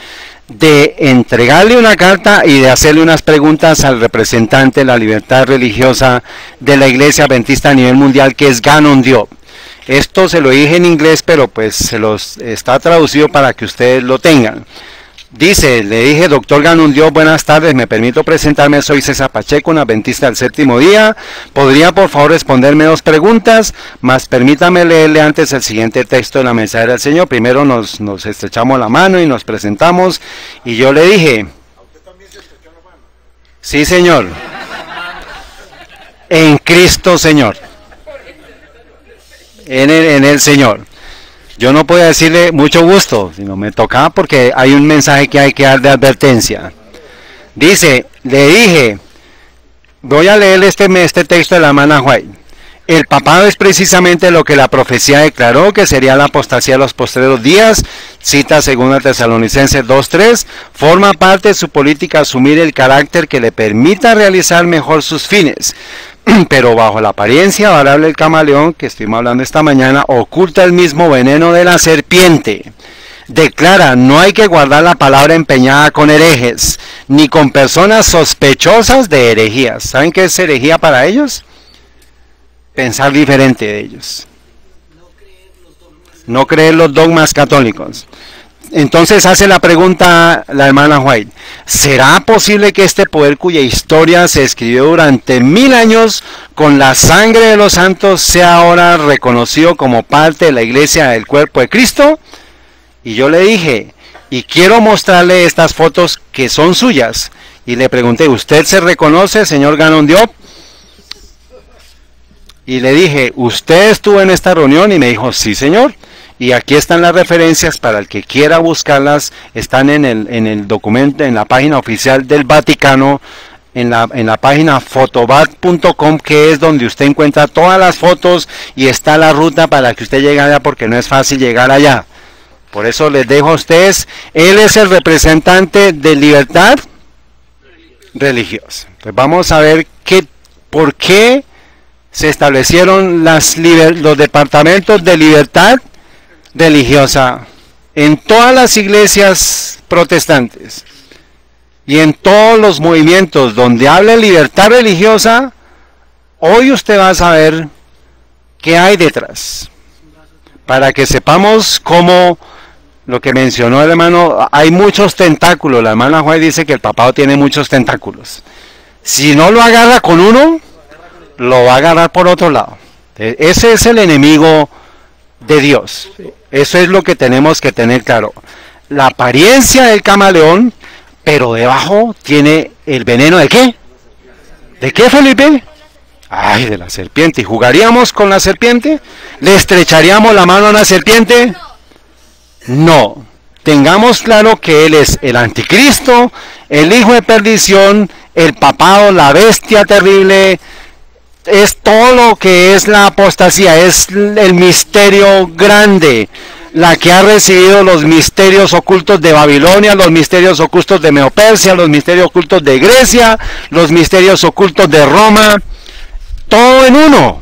de entregarle una carta y de hacerle unas preguntas al representante de la libertad religiosa de la Iglesia Adventista a nivel mundial, que es Ganon Diop. Esto se lo dije en inglés, pero pues se los está traducido para que ustedes lo tengan. Dice, le dije: doctor Ganon Diop, buenas tardes, me permito presentarme, soy César Pacheco, un adventista del séptimo día. ¿Podría por favor responderme dos preguntas? Más permítame leerle antes el siguiente texto de la mensajera del Señor. Primero nos estrechamos la mano y nos presentamos, y yo le dije: ¿usted también se estrechó la mano? Sí, Señor. En Cristo, Señor. En el Señor. Yo no podía decirle mucho gusto, sino me tocaba, porque hay un mensaje que hay que dar de advertencia. Dice, le dije, voy a leer este texto de la hermana White. El papado es precisamente lo que la profecía declaró que sería la apostasía de los postreros días. Cita 2 Tesalonicenses 2:3. Forma parte de su política asumir el carácter que le permita realizar mejor sus fines. Pero bajo la apariencia variable del camaleón, que estuvimos hablando esta mañana, oculta el mismo veneno de la serpiente. Declara, no hay que guardar la palabra empeñada con herejes, ni con personas sospechosas de herejías. ¿Saben qué es herejía para ellos? Pensar diferente de ellos. No creer los dogmas católicos. Entonces hace la pregunta la hermana White: ¿será posible que este poder, cuya historia se escribió durante 1000 años con la sangre de los santos, sea ahora reconocido como parte de la iglesia del cuerpo de Cristo? Y yo le dije, y quiero mostrarle estas fotos que son suyas, Y le pregunté, ¿usted se reconoce, señor Ganon Diop? Y le dije, ¿usted estuvo en esta reunión? Y me dijo, sí, señor. Y aquí están las referencias para el que quiera buscarlas. Están en el documento, en la página oficial del Vaticano, en la página fotobat.com, que es donde usted encuentra todas las fotos y está la ruta para que usted llegue allá, porque no es fácil llegar allá. Por eso les dejo a ustedes. Él es el representante de libertad religiosa. Pues vamos a ver por qué se establecieron los departamentos de libertad religiosa en todas las iglesias protestantes y en todos los movimientos donde hable libertad religiosa. Hoy usted va a saber qué hay detrás, para que sepamos cómo, lo que mencionó el hermano, hay muchos tentáculos. La hermana Juárez dice que el papado tiene muchos tentáculos. Si no lo agarra con uno, lo va a agarrar por otro lado. Ese es el enemigo de Dios. Eso es lo que tenemos que tener claro. La apariencia del camaleón, pero debajo tiene el veneno ¿de qué? ¿De qué, Felipe? Ay, de la serpiente. ¿Y jugaríamos con la serpiente? ¿Le estrecharíamos la mano a una serpiente? No. Tengamos claro que él es el anticristo, el hijo de perdición, el papado, la bestia terrible. Es todo lo que es la apostasía, es el misterio grande, la que ha recibido los misterios ocultos de Babilonia, los misterios ocultos de Medo-Persia, los misterios ocultos de Grecia, los misterios ocultos de Roma, todo en uno.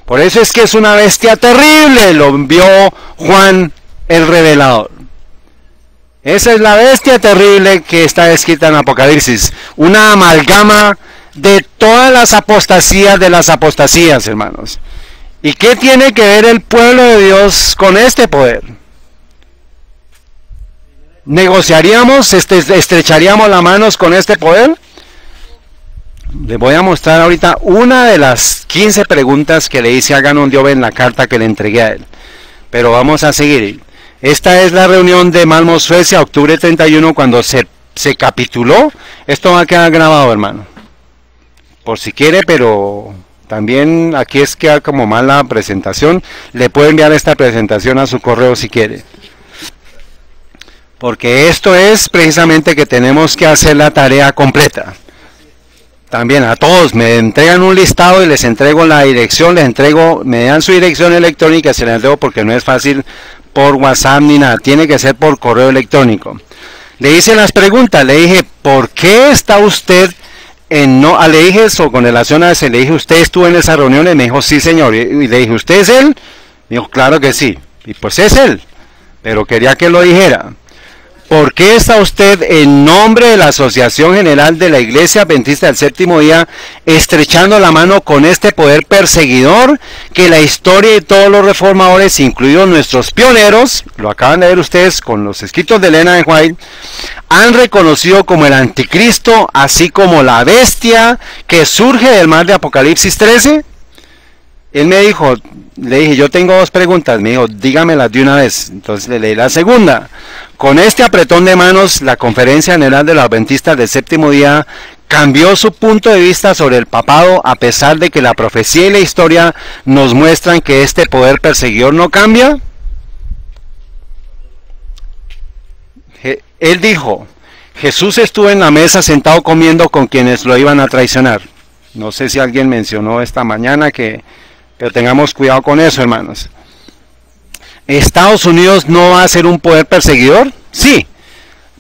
Por eso es que es una bestia terrible, lo vio Juan el Revelador. Esa es la bestia terrible que está escrita en Apocalipsis, una amalgama de todas las apostasías de las apostasías, hermanos. ¿Y qué tiene que ver el pueblo de Dios con este poder? ¿Negociaríamos, estrecharíamos las manos con este poder? Les voy a mostrar ahorita una de las 15 preguntas que le hice a Ganon Diop en la carta que le entregué a él. Pero vamos a seguir. Esta es la reunión de Malmö, Suecia, octubre 31, cuando se capituló. Esto va a quedar grabado, hermano, por si quiere, pero también aquí es que como mal la presentación. Le puede enviar esta presentación a su correo si quiere, porque esto es precisamente que tenemos que hacer la tarea completa. También a todos me entregan un listado y les entrego la dirección, me dan su dirección electrónica, se la entrego porque no es fácil por WhatsApp ni nada, tiene que ser por correo electrónico. Le hice las preguntas, le dije, ¿por qué está usted le dije eso con relación a ese? Le dije, ¿usted estuvo en esa reunión? Y me dijo, sí, señor. Y le dije, ¿usted es él? Me dijo, claro que sí. Y pues es él, pero quería que lo dijera. ¿Por qué está usted en nombre de la Asociación General de la Iglesia Adventista del Séptimo Día estrechando la mano con este poder perseguidor que la historia de todos los reformadores, incluidos nuestros pioneros, lo acaban de ver ustedes con los escritos de Elena de White, han reconocido como el anticristo, así como la bestia que surge del mar de Apocalipsis 13? Él me dijo, le dije, yo tengo dos preguntas. Me dijo, dígamelas de una vez. Entonces le leí la segunda. Con este apretón de manos, la Conferencia General de los Adventistas del Séptimo Día cambió su punto de vista sobre el papado, a pesar de que la profecía y la historia nos muestran que este poder perseguidor no cambia. Él dijo, Jesús estuvo en la mesa sentado comiendo con quienes lo iban a traicionar. No sé si alguien mencionó esta mañana pero tengamos cuidado con eso, hermanos. ¿Estados Unidos no va a ser un poder perseguidor? Sí.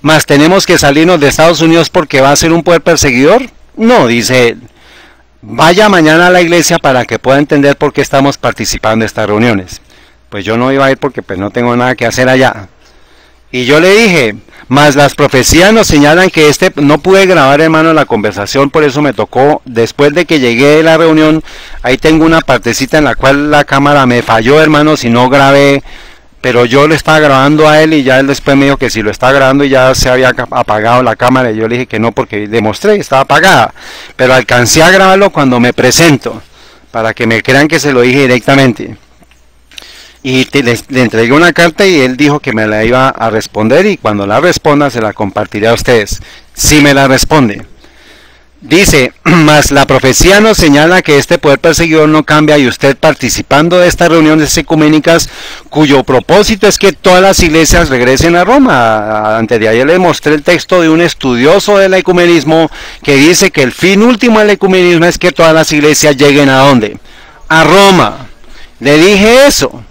¿Mas tenemos que salirnos de Estados Unidos porque va a ser un poder perseguidor? No, dice él. Vaya mañana a la iglesia para que pueda entender por qué estamos participando en estas reuniones. Pues yo no iba a ir porque pues no tengo nada que hacer allá. Y yo le dije, mas las profecías nos señalan que no pude grabar, hermano, la conversación, por eso me tocó, después de que llegué de la reunión, ahí tengo una partecita en la cual la cámara me falló, hermano, si no grabé, pero yo le estaba grabando a él y ya él después me dijo que si lo estaba grabando y ya se había apagado la cámara, y yo le dije que no porque demostré, estaba apagada, pero alcancé a grabarlo cuando me presento, para que me crean que se lo dije directamente. y le entregué una carta y él dijo que me la iba a responder y cuando la responda se la compartiré a ustedes. Si me la responde. Dice, mas la profecía nos señala que este poder perseguidor no cambia y usted participando de estas reuniones ecuménicas cuyo propósito es que todas las iglesias regresen a Roma. Antes de ayer le mostré el texto de un estudioso del ecumenismo que dice que el fin último del ecumenismo es que todas las iglesias lleguen ¿a dónde? A Roma. Le dije eso.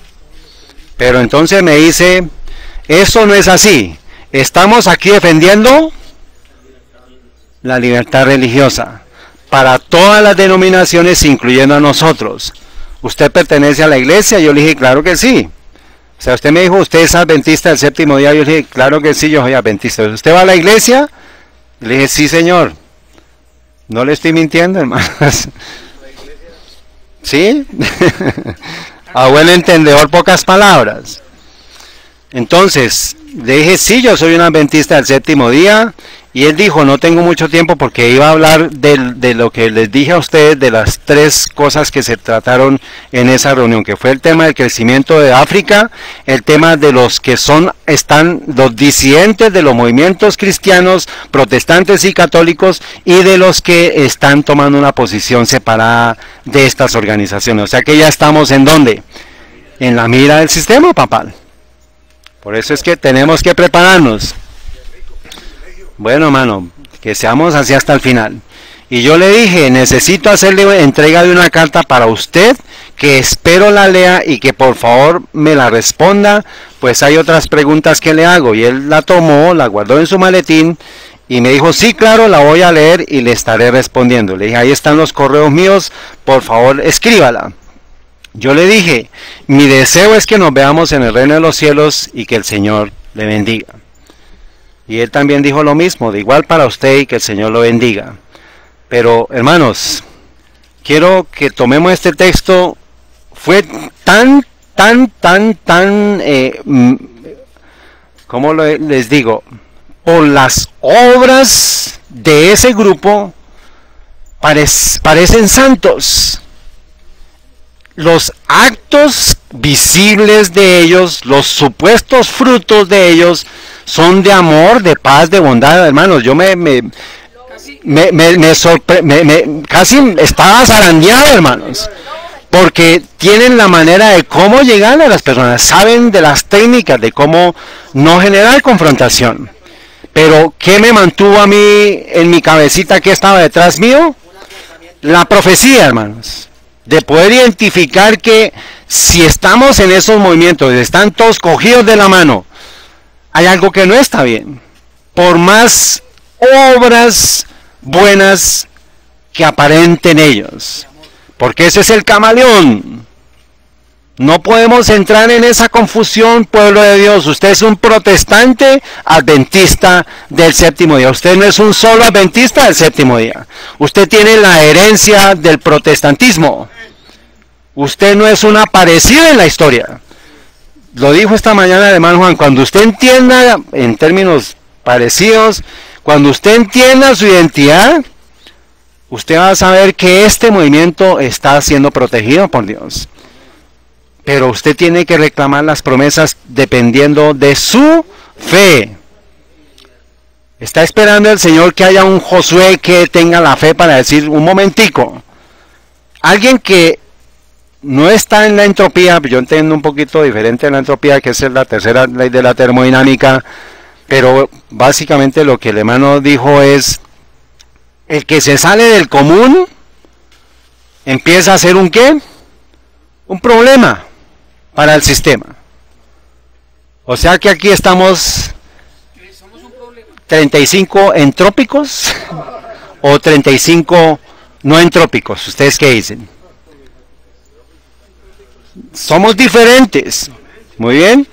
Pero entonces me dice, eso no es así. Estamos aquí defendiendo la libertad religiosa para todas las denominaciones, incluyendo a nosotros. ¿Usted pertenece a la iglesia? Yo le dije, claro que sí. O sea, usted me dijo, ¿usted es adventista del séptimo día? Yo le dije, claro que sí, yo soy adventista. ¿Usted va a la iglesia? Le dije, sí, señor. No le estoy mintiendo, hermanos. ¿Sí? A buen entendedor, pocas palabras. Entonces, le dije, sí, yo soy un adventista del séptimo día. Y él dijo, no tengo mucho tiempo porque iba a hablar de lo que les dije a ustedes, de las tres cosas que se trataron en esa reunión, que fue el tema del crecimiento de África, el tema de los que están los disidentes de los movimientos cristianos, protestantes y católicos, y de los que están tomando una posición separada de estas organizaciones. O sea que ya estamos ¿en dónde? En la mira del sistema papal. Por eso es que tenemos que prepararnos. Bueno, hermano, que seamos así hasta el final. Y yo le dije, necesito hacerle entrega de una carta para usted, que espero la lea y que por favor me la responda, pues hay otras preguntas que le hago. Y él la tomó, la guardó en su maletín y me dijo, sí, claro, la voy a leer y le estaré respondiendo. Le dije, ahí están los correos míos, por favor, escríbala. Yo le dije, mi deseo es que nos veamos en el reino de los cielos y que el Señor le bendiga. Y él también dijo lo mismo, de igual para usted y que el Señor lo bendiga. Pero, hermanos, quiero que tomemos este texto. Fue tan, ¿cómo les digo? Por las obras de ese grupo, parecen santos. Los actos visibles de ellos, los supuestos frutos de ellos, son de amor, de paz, de bondad, hermanos. Yo casi estaba zarandeado, hermanos, porque tienen la manera de cómo llegar a las personas, saben de las técnicas de cómo no generar confrontación. Pero ¿qué me mantuvo a mí en mi cabecita que estaba detrás mío? La profecía, hermanos, de poder identificar que si estamos en esos movimientos, están todos cogidos de la mano, hay algo que no está bien. Por más obras buenas que aparenten ellos. Porque ese es el camaleón. No podemos entrar en esa confusión, pueblo de Dios. Usted es un protestante adventista del séptimo día. Usted no es un solo adventista del séptimo día. Usted tiene la herencia del protestantismo. Usted no es una parecida en la historia. Lo dijo esta mañana el hermano Juan, cuando usted entienda, en términos parecidos, cuando usted entienda su identidad, usted va a saber que este movimiento está siendo protegido por Dios. Pero usted tiene que reclamar las promesas dependiendo de su fe. Está esperando el Señor que haya un Josué que tenga la fe para decir, un momentico, alguien que no está en la entropía, yo entiendo un poquito diferente de la entropía, que es la tercera ley de la termodinámica, pero básicamente lo que el hermano dijo es, el que se sale del común, empieza a ser un ¿qué? Un problema para el sistema. O sea que aquí estamos 35 entrópicos o 35 no entrópicos. ¿Ustedes qué dicen? Somos diferentes. Muy bien.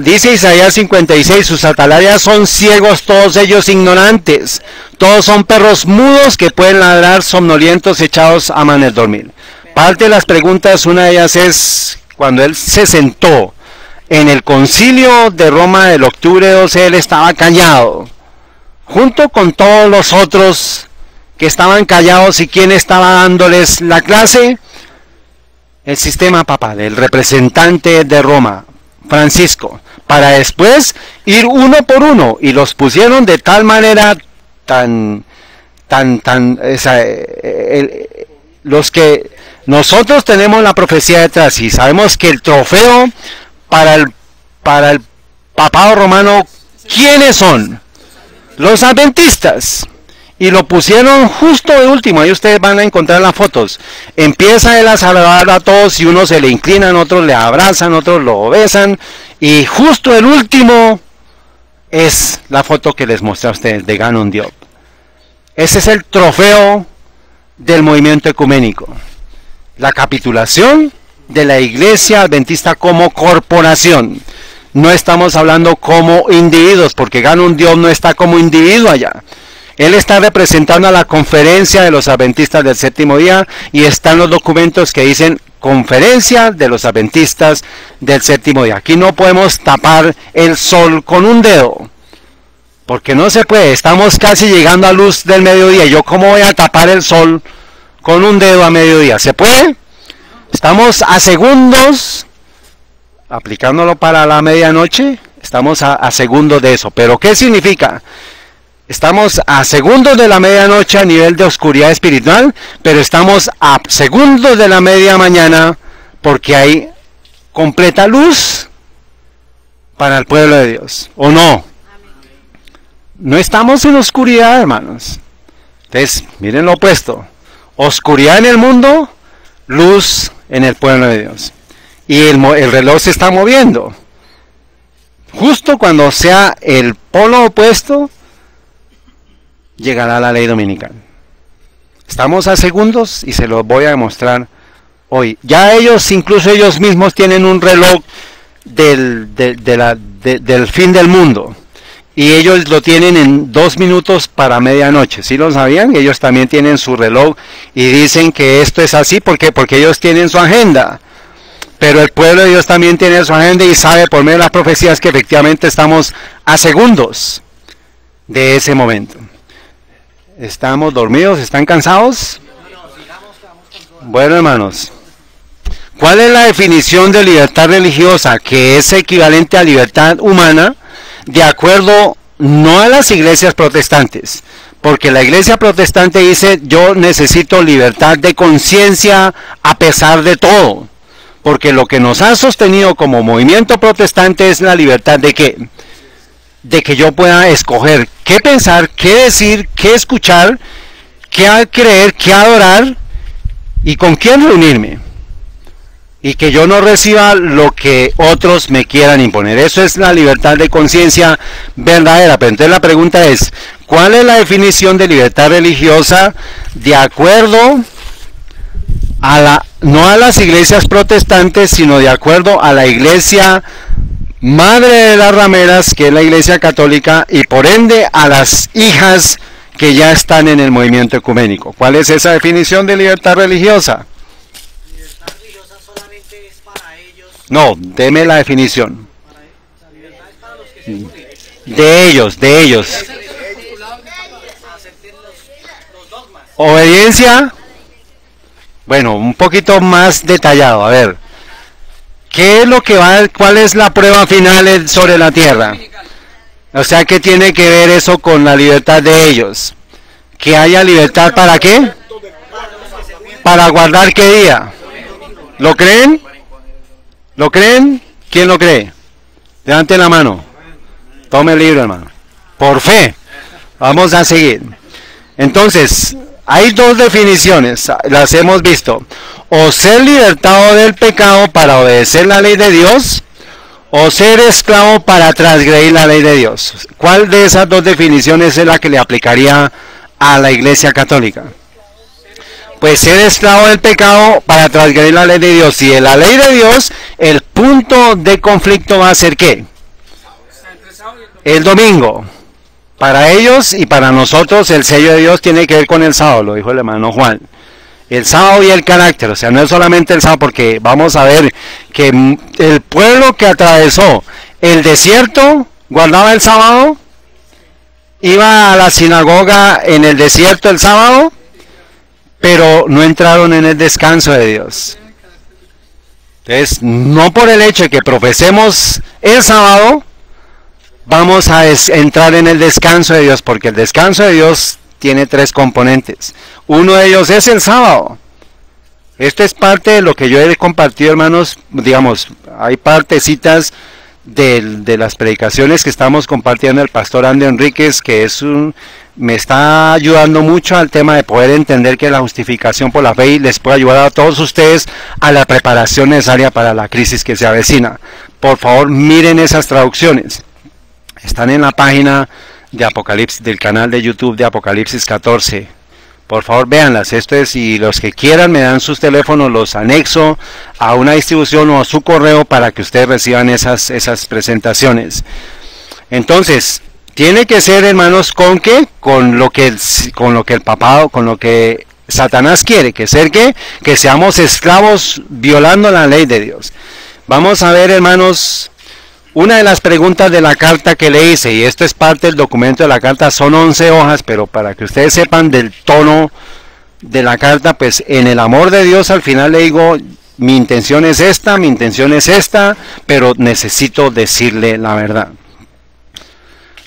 Dice Isaías 56, sus atalayas son ciegos, todos ellos ignorantes. Todos son perros mudos que pueden ladrar, somnolientos, echados aman el dormir. Parte de las preguntas, una de ellas es, cuando él se sentó en el concilio de Roma del octubre 12, él estaba callado, junto con todos los otros que estaban callados. ¿Y quién estaba dándoles la clase? el sistema papal, el representante de Roma, Francisco, para después ir uno por uno, y los pusieron de tal manera los que nosotros tenemos la profecía detrás y sabemos que el trofeo para el papado romano, ¿quiénes son? Los adventistas. Y lo pusieron justo de último, ahí ustedes van a encontrar las fotos. Empieza él a saludar a todos y unos se le inclinan, otros le abrazan, otros lo besan. Y justo el último es la foto que les mostré a ustedes de Ganon Diop. Ese es el trofeo del movimiento ecuménico. La capitulación de la iglesia adventista como corporación. No estamos hablando como individuos, porque Ganon Diop no está como individuo allá. Él está representando a la conferencia de los adventistas del séptimo día y están los documentos que dicen conferencia de los adventistas del séptimo día. Aquí no podemos tapar el sol con un dedo, porque no se puede. Estamos casi llegando a luz del mediodía. ¿Yo cómo voy a tapar el sol con un dedo a mediodía? ¿Se puede? Estamos a segundos, aplicándolo para la medianoche, estamos a segundos de eso. ¿Pero qué significa? Estamos a segundos de la medianoche a nivel de oscuridad espiritual, pero estamos a segundos de la media mañana porque hay completa luz para el pueblo de Dios. ¿O no? No estamos en oscuridad, hermanos. Entonces, miren lo opuesto. Oscuridad en el mundo, luz en el pueblo de Dios. Y el reloj se está moviendo. Justo cuando sea el polo opuesto, llegará la ley dominical. Estamos a segundos y se los voy a demostrar hoy. Ya incluso ellos mismos tienen un reloj del fin del mundo. Y ellos lo tienen en 2 minutos para medianoche. ¿Sí lo sabían? Ellos también tienen su reloj y dicen que esto es así porque ellos tienen su agenda. Pero el pueblo de Dios también tiene su agenda y sabe por medio de las profecías que efectivamente estamos a segundos de ese momento. ¿Estamos dormidos? ¿Están cansados? Bueno, hermanos, ¿cuál es la definición de libertad religiosa? Que es equivalente a libertad humana, de acuerdo no a las iglesias protestantes, porque la iglesia protestante dice: yo necesito libertad de conciencia a pesar de todo, porque lo que nos ha sostenido como movimiento protestante es la libertad de ¿qué? De que yo pueda escoger qué pensar, qué decir, qué escuchar, qué creer, qué adorar y con quién reunirme, y que yo no reciba lo que otros me quieran imponer. Eso es la libertad de conciencia verdadera. Pero entonces la pregunta es: ¿cuál es la definición de libertad religiosa de acuerdo a no a las iglesias protestantes, sino de acuerdo a la iglesia madre de las rameras, que es la iglesia católica, y por ende a las hijas que ya están en el movimiento ecuménico? ¿Cuál es esa definición de libertad religiosa? ¿Libertad religiosa solamente es para ellos? No, deme la definición. La libertad es para los que se unen. De ellos. Acepten los dogmas. Obediencia. Bueno, un poquito más detallado. A ver, ¿qué es lo que cuál es la prueba final sobre la tierra? O sea, ¿qué tiene que ver eso con la libertad de ellos? ¿Que haya libertad para qué? ¿Para guardar qué día? ¿Lo creen? ¿Lo creen? ¿Quién lo cree? Levante la mano. Tome el libro, hermano. Por fe. Vamos a seguir. Entonces, hay 2 definiciones, las hemos visto: o ser libertado del pecado para obedecer la ley de Dios, o ser esclavo para transgredir la ley de Dios. ¿Cuál de esas 2 definiciones es la que le aplicaría a la iglesia católica? Pues ser esclavo del pecado para transgredir la ley de Dios. Y en la ley de Dios, el punto de conflicto va a ser ¿qué? El domingo. Para ellos y para nosotros el sello de Dios tiene que ver con el sábado, lo dijo el hermano Juan. El sábado y el carácter, o sea, no es solamente el sábado, porque vamos a ver que el pueblo que atravesó el desierto guardaba el sábado, iba a la sinagoga en el desierto el sábado, pero no entraron en el descanso de Dios. Entonces, no por el hecho de que profesemos el sábado, vamos a entrar en el descanso de Dios, porque el descanso de Dios tiene 3 componentes. Uno de ellos es el sábado. Esto es parte de lo que yo he compartido, hermanos. Digamos, hay partecitas de las predicaciones que estamos compartiendo el pastor Andy Enríquez, que me está ayudando mucho al tema de poder entender que la justificación por la fe les puede ayudar a todos ustedes a la preparación necesaria para la crisis que se avecina. Por favor, miren esas traducciones. Están en la página de Apocalipsis, del canal de YouTube de Apocalipsis 14. Por favor, véanlas. Esto es, y los que quieran me dan sus teléfonos, los anexo a una distribución o a su correo para que ustedes reciban esas presentaciones. Entonces, tiene que ser, hermanos, ¿con qué? Con lo que el papado, con lo que Satanás quiere, que seamos esclavos violando la ley de Dios. Vamos a ver, hermanos, una de las preguntas de la carta que le hice, y esto es parte del documento de la carta, son 11 hojas, pero para que ustedes sepan del tono de la carta, pues en el amor de Dios al final le digo, mi intención es esta, pero necesito decirle la verdad.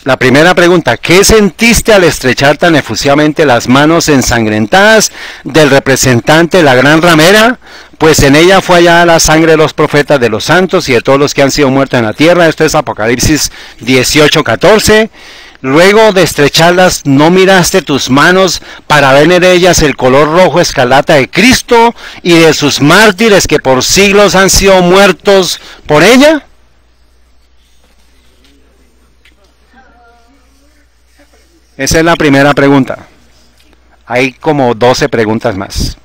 La primera pregunta, ¿qué sentiste al estrechar tan efusivamente las manos ensangrentadas del representante de la gran ramera? Pues en ella fue hallada la sangre de los profetas, de los santos y de todos los que han sido muertos en la tierra. Esto es Apocalipsis 18:14. Luego de estrecharlas, ¿no miraste tus manos para ver en ellas el color rojo escarlata de Cristo y de sus mártires que por siglos han sido muertos por ella? Esa es la primera pregunta. Hay como 12 preguntas más.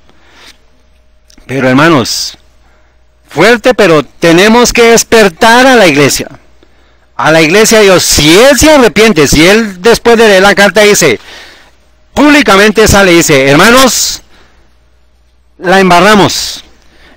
Pero hermanos, fuerte, pero tenemos que despertar a la iglesia. A la iglesia de Dios. Si él se arrepiente, si él después de leer la carta dice, públicamente sale y dice, hermanos, la embarramos.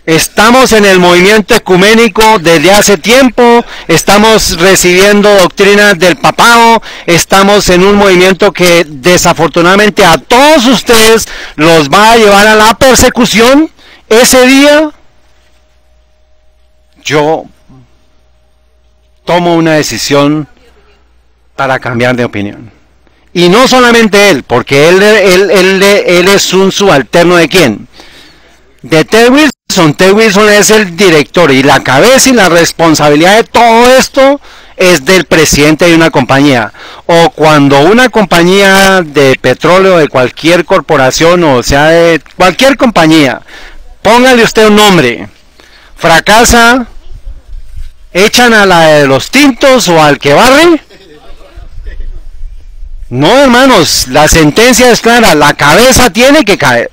Estamos en el movimiento ecuménico desde hace tiempo, estamos recibiendo doctrinas del papado, estamos en un movimiento que desafortunadamente a todos ustedes los va a llevar a la persecución. Ese día yo tomo una decisión para cambiar de opinión. Y no solamente él, porque él es un subalterno de ¿quién? De Ted Wilson. Ted Wilson es el director y la cabeza y la responsabilidad de todo esto es del presidente de una compañía. O cuando una compañía de petróleo, de cualquier corporación, o sea de cualquier compañía, póngale usted un nombre, fracasa, echan a la de los tintos o al que barre. No, hermanos, la sentencia es clara, la cabeza tiene que caer.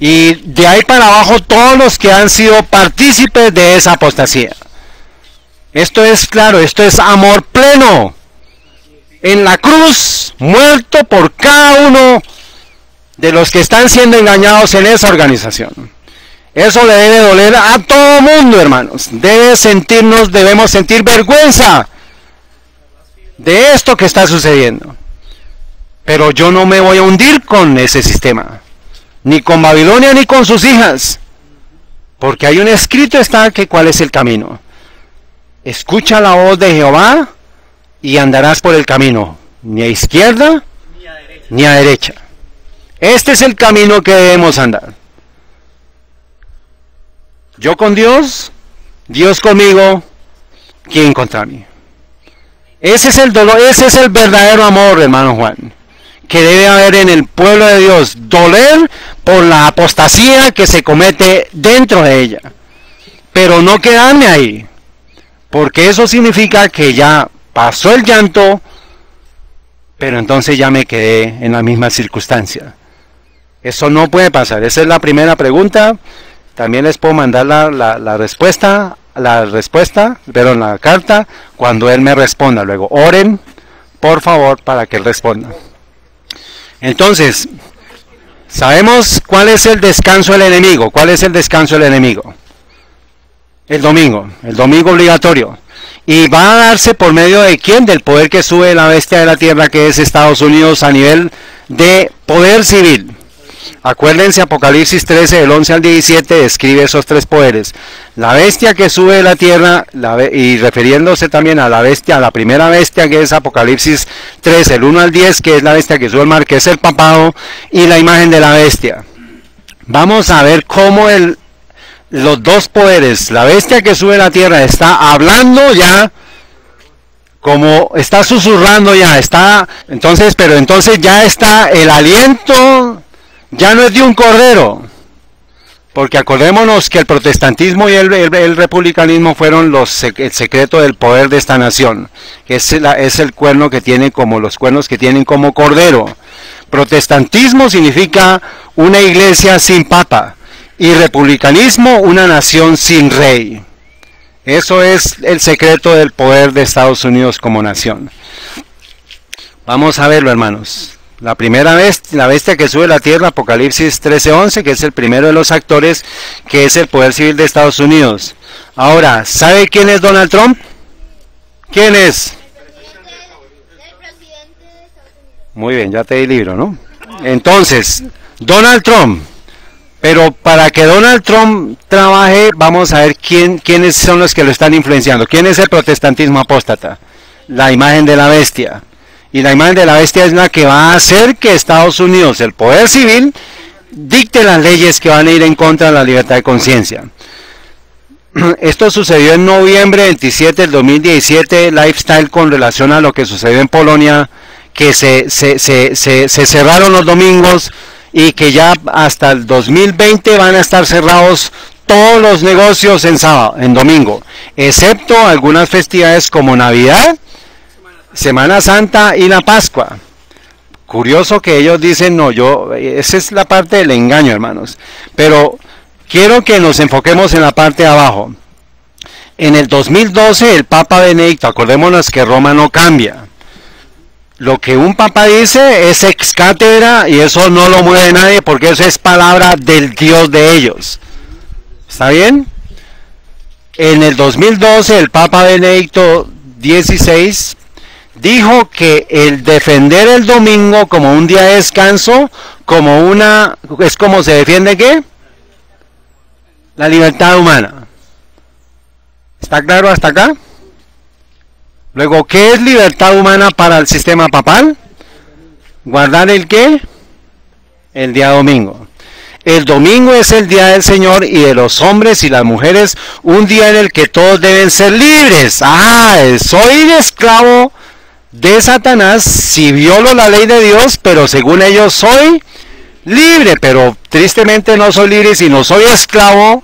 Y de ahí para abajo todos los que han sido partícipes de esa apostasía. Esto es claro, esto es amor pleno. En la cruz, muerto por cada uno de los que están siendo engañados en esa organización. Eso le debe doler a todo mundo, hermanos. Debemos sentir vergüenza de esto que está sucediendo. Pero yo no me voy a hundir con ese sistema. Ni con Babilonia ni con sus hijas, porque hay un escrito está que cuál es el camino. Escucha la voz de Jehová y andarás por el camino, ni a izquierda ni a derecha. Este es el camino que debemos andar. Yo con Dios, Dios conmigo, ¿quién contra mí? Ese es el dolor, ese es el verdadero amor, hermano Juan, que debe haber en el pueblo de Dios, doler por la apostasía que se comete dentro de ella, pero no quedarme ahí, porque eso significa que ya pasó el llanto, pero entonces ya me quedé en la misma circunstancia. Eso no puede pasar. Esa es la primera pregunta. También les puedo mandar la respuesta, pero en la carta, cuando él me responda. Luego oren, por favor, para que él responda. Entonces, sabemos cuál es el descanso del enemigo. ¿Cuál es el descanso del enemigo? El domingo obligatorio. Y va a darse por medio de ¿quién? Del poder que sube la bestia de la tierra, que es Estados Unidos, a nivel de poder civil. Acuérdense, Apocalipsis 13, del 11 al 17, describe esos tres poderes. La bestia que sube de la tierra, y refiriéndose también a la bestia, a la primera bestia que es Apocalipsis 13, el 1 al 10, que es la bestia que sube al mar, que es el papado, y la imagen de la bestia. Vamos a ver cómo los dos poderes, la bestia que sube de la tierra está hablando ya, como está susurrando ya, pero entonces ya está el aliento, ya no es de un cordero, porque acordémonos que el protestantismo y el republicanismo fueron el secreto del poder de esta nación, que es el cuerno que tiene como los cuernos que tienen como cordero. Protestantismo significa una iglesia sin papa, y republicanismo una nación sin rey. Eso es el secreto del poder de Estados Unidos como nación. Vamos a verlo, hermanos. La primera bestia, la bestia que sube a la tierra, Apocalipsis 13:11, que es el primero de los actores, que es el poder civil de Estados Unidos. Ahora, ¿sabe quién es Donald Trump? ¿Quién es? El presidente de Estados Unidos. Muy bien, ya te di el libro, ¿no? Entonces, Donald Trump. Pero para que Donald Trump trabaje, vamos a ver quiénes son los que lo están influenciando. ¿Quién es el protestantismo apóstata? La imagen de la bestia. Y la imagen de la bestia es la que va a hacer que Estados Unidos, el poder civil, dicte las leyes que van a ir en contra de la libertad de conciencia. Esto sucedió en noviembre 27 del 2017, Lifestyle, con relación a lo que sucedió en Polonia, que se cerraron los domingos, y que ya hasta el 2020 van a estar cerrados todos los negocios en domingo, excepto algunas festividades como Navidad, Semana Santa y la Pascua. Curioso que ellos dicen, no, esa es la parte del engaño, hermanos. Pero quiero que nos enfoquemos en la parte de abajo. En el 2012 el Papa Benedicto, acordémonos que Roma no cambia. Lo que un papa dice es ex cátedra y eso no lo mueve nadie porque eso es palabra del Dios de ellos. ¿Está bien? En el 2012 el Papa Benedicto XVI dijo que el defender el domingo como un día de descanso, es como se defiende ¿qué? La libertad humana. ¿Está claro hasta acá? Luego, ¿qué es libertad humana para el sistema papal? ¿Guardar el qué? El día domingo. El domingo es el día del Señor y de los hombres y las mujeres, un día en el que todos deben ser libres. Soy esclavo de Satanás si violo la ley de Dios, pero según ellos soy libre, pero tristemente no soy libre, sino soy esclavo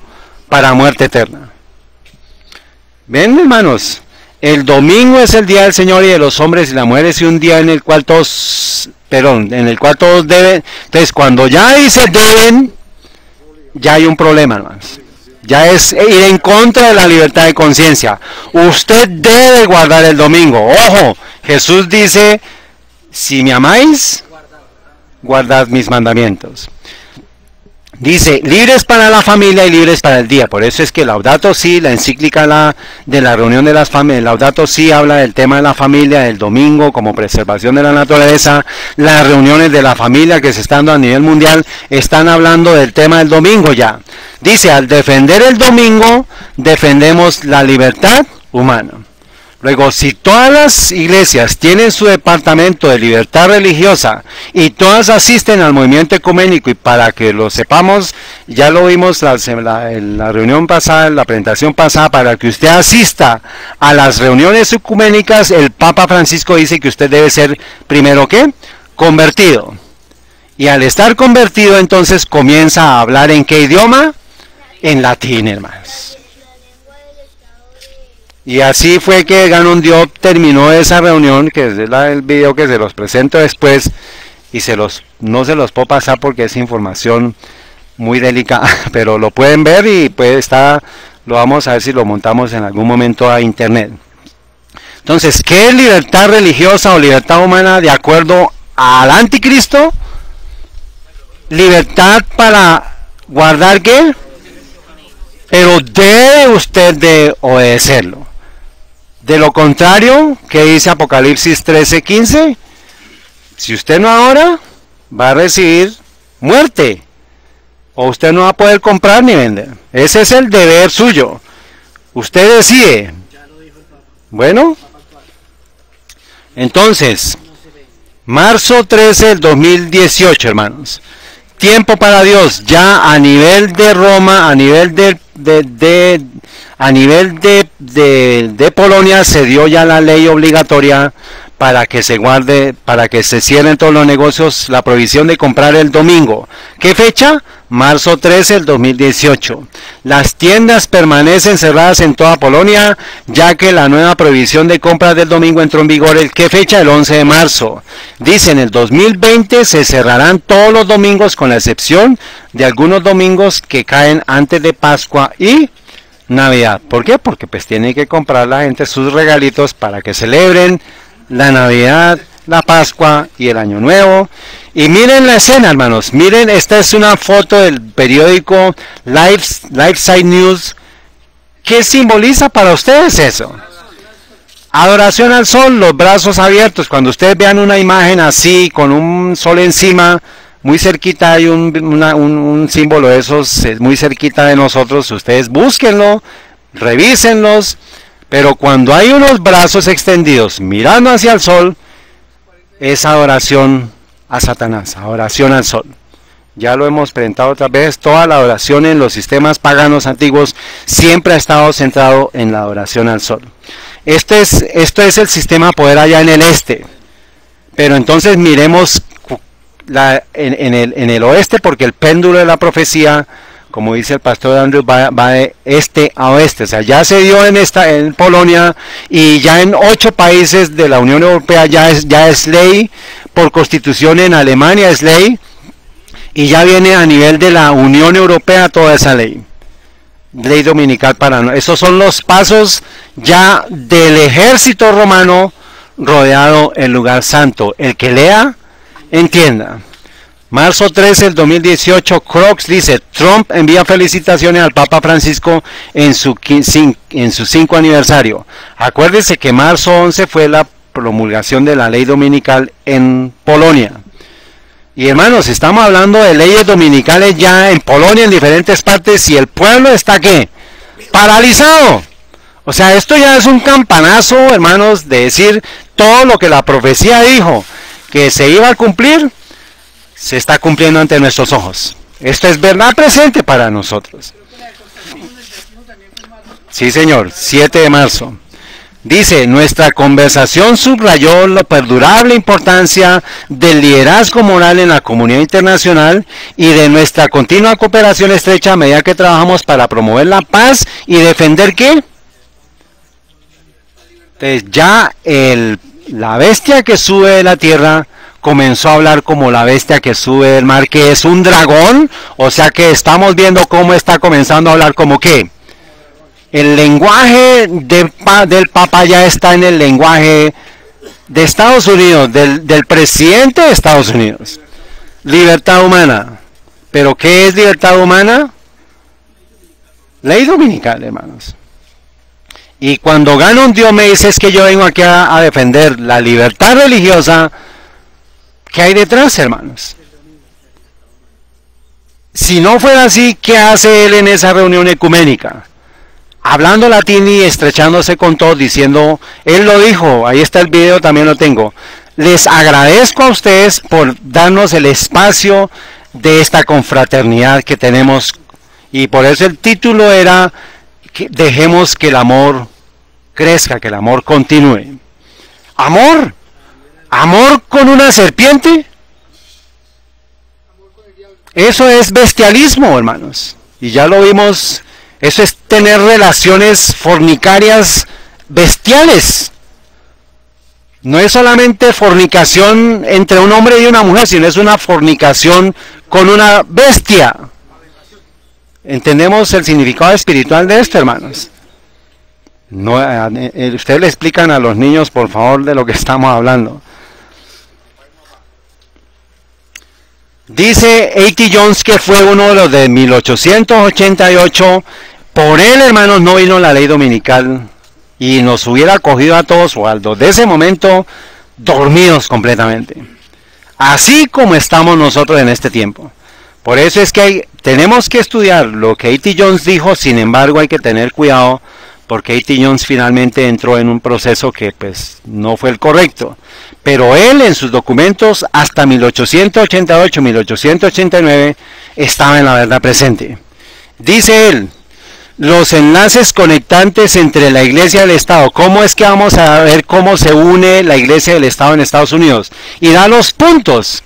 para muerte eterna. ¿Ven, hermanos? El domingo es el día del Señor y de los hombres y las mujeres, y un día en el cual todos deben. Entonces, cuando ya dice deben, ya hay un problema, hermanos. Ya es ir en contra de la libertad de conciencia. Usted debe guardar el domingo. Ojo, Jesús dice, si me amáis, guardad mis mandamientos. Dice, libres para la familia y libres para el día. Por eso es que Laudato Si, la encíclica de la reunión de las familias, Laudato Si habla del tema de la familia, del domingo como preservación de la naturaleza. Las reuniones de la familia que se están dando a nivel mundial están hablando del tema del domingo ya. Dice, al defender el domingo, defendemos la libertad humana. Luego, si todas las iglesias tienen su departamento de libertad religiosa y todas asisten al movimiento ecuménico, y para que lo sepamos, ya lo vimos en la reunión pasada, en la presentación pasada, para que usted asista a las reuniones ecuménicas, el Papa Francisco dice que usted debe ser, primero, ¿qué? Convertido. Y al estar convertido, entonces comienza a hablar ¿en qué idioma? En latín, hermanos. Y así fue que Ganon Diop terminó esa reunión, que es el video que se los presento después, y no se los puedo pasar porque es información muy delicada, pero lo pueden ver y lo vamos a ver si lo montamos en algún momento a internet. Entonces, ¿qué es libertad religiosa o libertad humana de acuerdo al anticristo? Libertad para guardar ¿qué? Pero debe usted de obedecerlo. De lo contrario, ¿qué dice Apocalipsis 13:15? Si usted no ahora, va a recibir muerte. O usted no va a poder comprar ni vender. Ese es el deber suyo. Usted decide. Bueno, entonces, marzo 13 del 2018, hermanos. Tiempo para Dios. Ya a nivel de Roma, a nivel de Polonia se dio ya la ley obligatoria para que se guarde, para que se cierren todos los negocios, la prohibición de comprar el domingo. ¿Qué fecha? Marzo 13 del 2018. Las tiendas permanecen cerradas en toda Polonia, ya que la nueva prohibición de compras del domingo entró en vigor. ¿Qué fecha? El 11 de marzo. Dice, en el 2020 se cerrarán todos los domingos, con la excepción de algunos domingos que caen antes de Pascua y Navidad. ¿Por qué? Porque pues tiene que comprar la gente sus regalitos para que celebren la Navidad, la Pascua y el Año Nuevo. Y miren la escena, hermanos. Miren, esta es una foto del periódico Lifeside News. ¿Qué simboliza para ustedes eso? Adoración al sol, los brazos abiertos. Cuando ustedes vean una imagen así, con un sol encima, muy cerquita hay un símbolo de esos, muy cerquita de nosotros. Ustedes búsquenlo, revísenlos. Pero cuando hay unos brazos extendidos mirando hacia el sol, es adoración a Satanás, adoración al sol. Ya lo hemos presentado otra vez, toda la adoración en los sistemas paganos antiguos siempre ha estado centrado en la adoración al sol. Esto es el sistema poder allá en el este. Pero entonces miremos en el oeste, porque el péndulo de la profecía, como dice el pastor Andrew, va de este a oeste. O sea, ya se dio en Polonia, y ya en 8 países de la Unión Europea ya es ley, por constitución en Alemania es ley, y ya viene a nivel de la Unión Europea toda esa ley dominical para esos son los pasos ya del ejército romano rodeado el lugar santo. El que lea, entienda. Marzo 13 del 2018, Crocs dice, Trump envía felicitaciones al Papa Francisco en su 5 aniversario. Acuérdense que marzo 11 fue la promulgación de la ley dominical en Polonia. Y hermanos, estamos hablando de leyes dominicales ya en Polonia, en diferentes partes, y el pueblo está ¿qué? Paralizado. O sea, esto ya es un campanazo, hermanos, de decir todo lo que la profecía dijo que se iba a cumplir, se está cumpliendo ante nuestros ojos. Esto es verdad presente para nosotros. Sí, señor, 7 de marzo. Dice, nuestra conversación subrayó la perdurable importancia del liderazgo moral en la comunidad internacional y de nuestra continua cooperación estrecha a medida que trabajamos para promover la paz y defender ¿qué? Entonces ya la bestia que sube de la tierra comenzó a hablar como la bestia que sube del mar, que es un dragón. O sea que estamos viendo cómo está comenzando a hablar como ¿qué? El lenguaje del Papa ya está en el lenguaje de Estados Unidos, del presidente de Estados Unidos. Libertad humana. ¿Pero qué es libertad humana? Ley dominical, hermanos. Y cuando gana un Dios me dice es que yo vengo aquí a defender la libertad religiosa. ¿Qué hay detrás, hermanos? Si no fuera así, ¿qué hace él en esa reunión ecuménica? Hablando latín y estrechándose con todos, diciendo, él lo dijo, ahí está el video, también lo tengo. Les agradezco a ustedes por darnos el espacio de esta confraternidad que tenemos. Y por eso el título era, dejemos que el amor crezca, que el amor continúe. ¿Amor? ¿Amor con una serpiente? Eso es bestialismo, hermanos. Y ya lo vimos. Eso es tener relaciones fornicarias bestiales. No es solamente fornicación entre un hombre y una mujer, sino es una fornicación con una bestia. ¿Entendemos el significado espiritual de esto, hermanos? No, ustedes le explican a los niños, por favor, de lo que estamos hablando. Dice A.T. Jones que fue uno de los de 1888. Por él, hermanos, no vino la ley dominical y nos hubiera cogido a todos o algo de ese momento dormidos completamente. Así como estamos nosotros en este tiempo. Por eso es que tenemos que estudiar lo que A.T. Jones dijo, sin embargo hay que tener cuidado porque A.T. Jones finalmente entró en un proceso que pues no fue el correcto. Pero él en sus documentos hasta 1888, 1889 estaba en la verdad presente. Dice él, los enlaces conectantes entre la iglesia y el Estado. ¿Cómo es que vamos a ver cómo se une la iglesia y el Estado en Estados Unidos? Y da los puntos.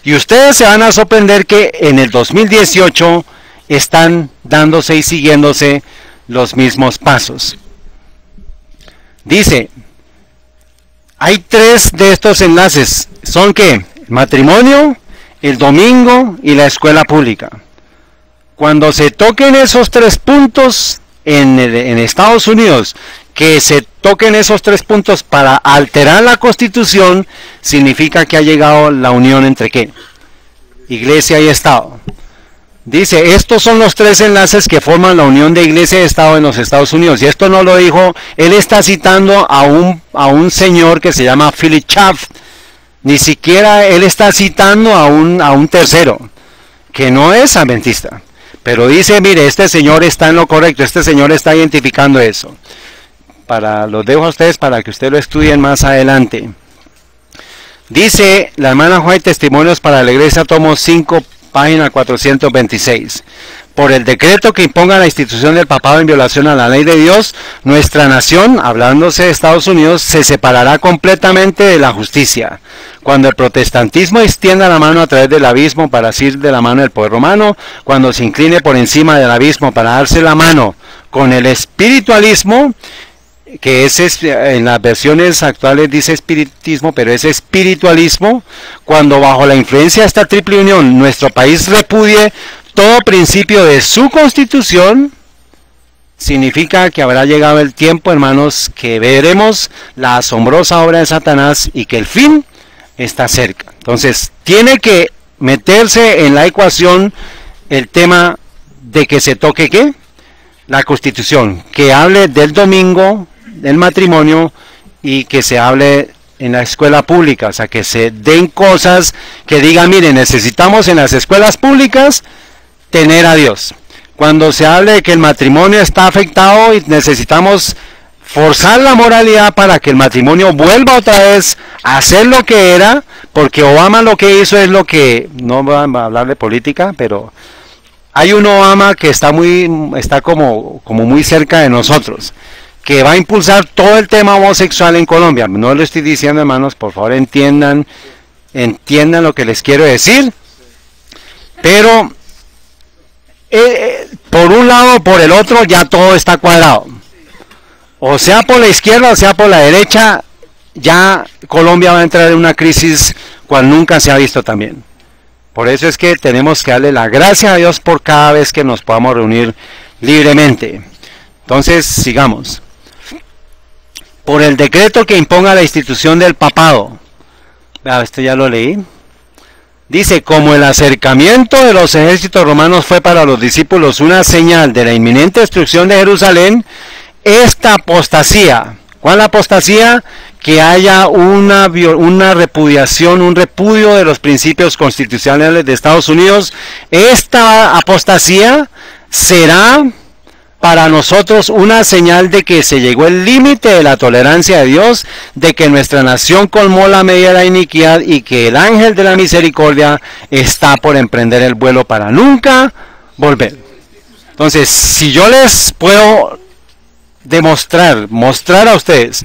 Y ustedes se van a sorprender que en el 2018 están dándose y siguiéndose los mismos pasos. Dice, hay 3 de estos enlaces. ¿Son qué? El matrimonio, el domingo y la escuela pública. Cuando se toquen esos 3 puntos en Estados Unidos, que se toquen esos 3 puntos para alterar la Constitución, significa que ha llegado la unión entre ¿qué? Iglesia y Estado. Dice, estos son los 3 enlaces que forman la unión de iglesia y Estado en los Estados Unidos. Y esto no lo dijo, él está citando a un señor que se llama Philip Schaff. Ni siquiera él está citando a un tercero, que no es adventista. Pero dice, mire, este señor está en lo correcto, este señor está identificando eso. Los dejo a ustedes para que ustedes lo estudien más adelante. Dice la hermana White, Testimonios para la Iglesia, tomo 5, página 426. Por el decreto que imponga la institución del papado en violación a la ley de Dios, nuestra nación, hablándose de Estados Unidos, se separará completamente de la justicia. Cuando el protestantismo extienda la mano a través del abismo para asir de la mano del poder romano, cuando se incline por encima del abismo para darse la mano con el espiritualismo, que en las versiones actuales dice espiritismo, pero es espiritualismo, cuando bajo la influencia de esta triple unión nuestro país repudie todo principio de su constitución, significa que habrá llegado el tiempo, hermanos, que veremos la asombrosa obra de Satanás y que el fin está cerca. Entonces, tiene que meterse en la ecuación el tema de que se toque ¿qué? La Constitución, que hable del domingo, del matrimonio y que se hable en la escuela pública, o sea, que se den cosas que digan, miren, necesitamos en las escuelas públicas tener a Dios. Cuando se hable de que el matrimonio está afectado y necesitamos forzar la moralidad para que el matrimonio vuelva otra vez a ser lo que era, porque Obama lo que hizo es lo que, no voy a hablar de política, pero hay un Obama que está como muy cerca de nosotros, que va a impulsar todo el tema homosexual en Colombia. No lo estoy diciendo, hermanos, por favor entiendan lo que les quiero decir, pero por un lado o por el otro ya todo está cuadrado, o sea por la izquierda o sea por la derecha, ya Colombia va a entrar en una crisis cual nunca se ha visto también. Por eso es que tenemos que darle la gracia a Dios por cada vez que nos podamos reunir libremente. Entonces sigamos. Por el decreto que imponga la institución del papado, esto ya lo leí. Dice, como el acercamiento de los ejércitos romanos fue para los discípulos una señal de la inminente destrucción de Jerusalén, esta apostasía, ¿cuál apostasía? Que haya una repudiación, un repudio de los principios constitucionales de Estados Unidos, esta apostasía será para nosotros una señal de que se llegó el límite de la tolerancia de Dios, de que nuestra nación colmó la medida de la iniquidad y que el ángel de la misericordia está por emprender el vuelo para nunca volver. Entonces, si yo les puedo mostrar a ustedes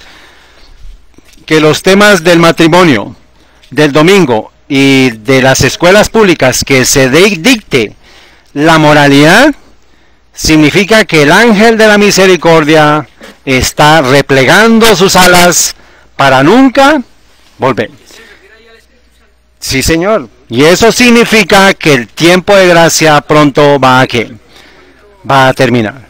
que los temas del matrimonio, del domingo y de las escuelas públicas, que se dicte la moralidad, significa que el ángel de la misericordia está replegando sus alas para nunca volver. Sí, señor. Y eso significa que el tiempo de gracia pronto va a terminar.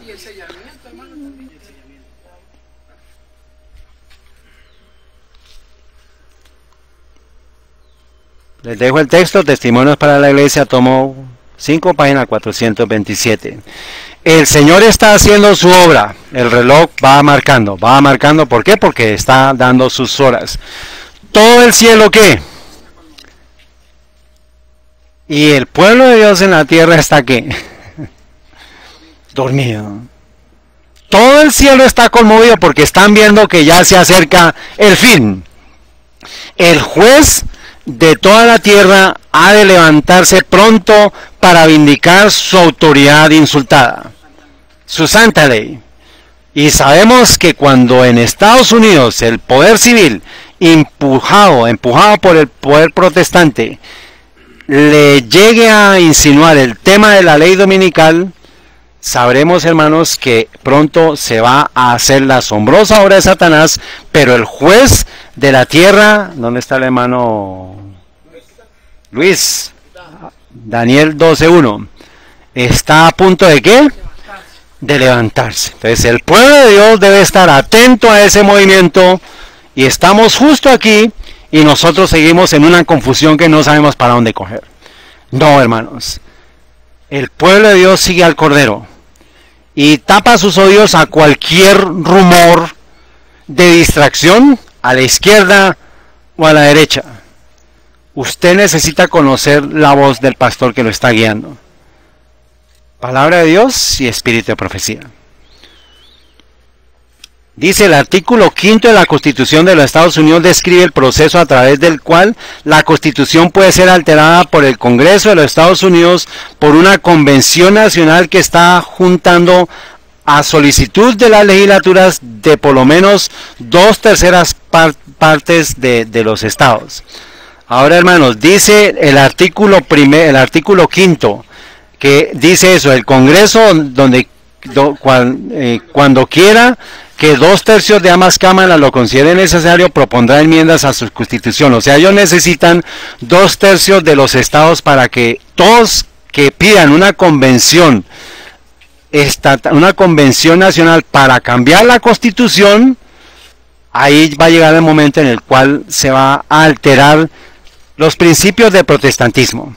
Les dejo el texto, Testimonios para la Iglesia, tomo 5, página 427. El Señor está haciendo su obra, el reloj va marcando, ¿por qué? Porque está dando sus horas. Todo el cielo, ¿qué? Y el pueblo de Dios en la tierra está ¿qué? Dormido. Todo el cielo está conmovido porque están viendo que ya se acerca el fin. El juez de toda la tierra ha de levantarse pronto para vindicar su autoridad insultada, su santa ley. Y sabemos que cuando en Estados Unidos el poder civil, empujado por el poder protestante, le llegue a insinuar el tema de la ley dominical, sabremos, hermanos, que pronto se va a hacer la asombrosa obra de Satanás, pero el juez de la tierra, ¿dónde está el hermano Luis? Daniel 12:1, está a punto de ¿qué? De levantarse. Entonces el pueblo de Dios debe estar atento a ese movimiento, y estamos justo aquí, y nosotros seguimos en una confusión que no sabemos para dónde coger. No, hermanos, el pueblo de Dios sigue al Cordero y tapa sus oídos a cualquier rumor de distracción a la izquierda o a la derecha. Usted necesita conocer la voz del pastor que lo está guiando. Palabra de Dios y espíritu de profecía. Dice el artículo 5 de la Constitución de los Estados Unidos, describe el proceso a través del cual la Constitución puede ser alterada por el Congreso de los Estados Unidos por una convención nacional que está juntando a solicitud de las legislaturas de por lo menos 2/3 partes de los estados. Ahora, hermanos, dice el artículo 5 que dice eso: el Congreso cuando quiera que 2/3 de ambas cámaras lo consideren necesario, propondrá enmiendas a su constitución. O sea, ellos necesitan 2/3 de los estados para que todos que pidan una convención nacional para cambiar la constitución, ahí va a llegar el momento en el cual se va a alterar los principios del protestantismo.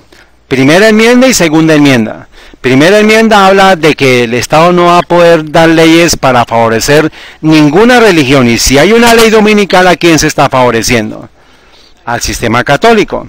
Primera enmienda y segunda enmienda. Primera enmienda habla de que el Estado no va a poder dar leyes para favorecer ninguna religión, y si hay una ley dominical, ¿a quién se está favoreciendo? Al sistema católico.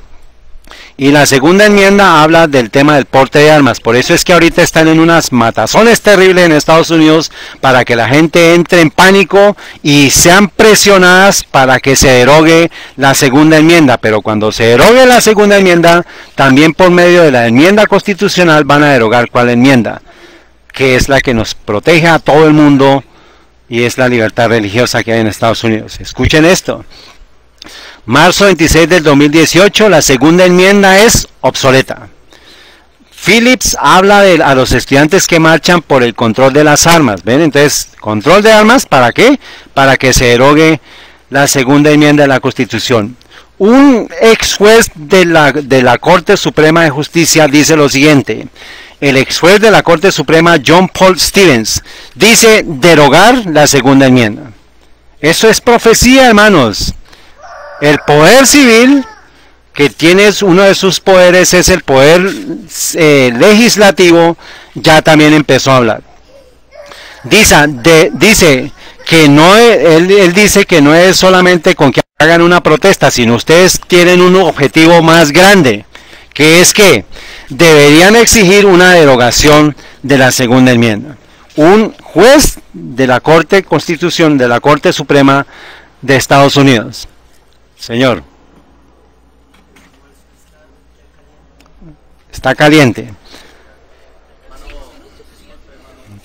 Y la segunda enmienda habla del tema del porte de armas. Por eso es que ahorita están en unas matazones terribles en Estados Unidos, para que la gente entre en pánico y sean presionadas para que se derogue la segunda enmienda. Pero cuando se derogue la segunda enmienda, también por medio de la enmienda constitucional van a derogar ¿cuál enmienda? Que es la que nos protege a todo el mundo, y es la libertad religiosa que hay en Estados Unidos. Escuchen esto. Marzo 26 del 2018, la segunda enmienda es obsoleta. Phillips habla a los estudiantes que marchan por el control de las armas. ¿Ven? Entonces, control de armas, ¿para qué? Para que se derogue la segunda enmienda de la Constitución. Un ex juez de la Corte Suprema de Justicia dice lo siguiente. El ex juez de la Corte Suprema, John Paul Stevens, dice derogar la segunda enmienda. Eso es profecía, hermanos. El poder civil, que tiene uno de sus poderes, es el poder legislativo, ya también empezó a hablar. Dice que no, él dice que no es solamente con que hagan una protesta, sino ustedes tienen un objetivo más grande, que es que deberían exigir una derogación de la segunda enmienda. Un juez de la Corte Constitución, de la Corte Suprema de Estados Unidos. Señor, está caliente.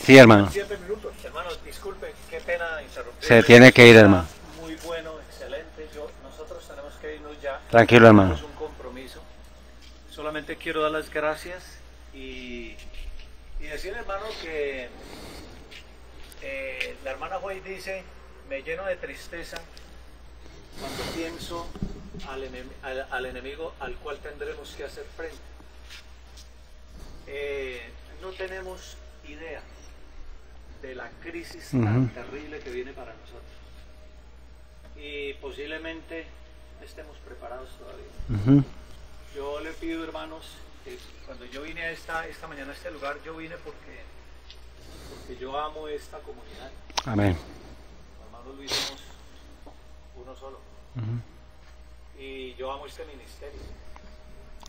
Sí, hermano. 7 minutos. Hermano, disculpe, qué pena interrumpir. Se tiene que ir, hermano. Muy bueno, excelente. Nosotros tenemos que irnos ya. Tranquilo, hermano. Tenemos un compromiso. Solamente quiero dar las gracias y decir, hermano, que la hermana Joy dice: me lleno de tristeza cuando pienso al enemigo al cual tendremos que hacer frente. No tenemos idea de la crisis tan terrible que viene para nosotros, y posiblemente no estemos preparados todavía. Yo le pido, hermanos, que cuando yo vine a esta mañana a este lugar, yo vine porque yo amo esta comunidad. Amén. Hermano Luis, somos uno solo. Y yo amo este ministerio.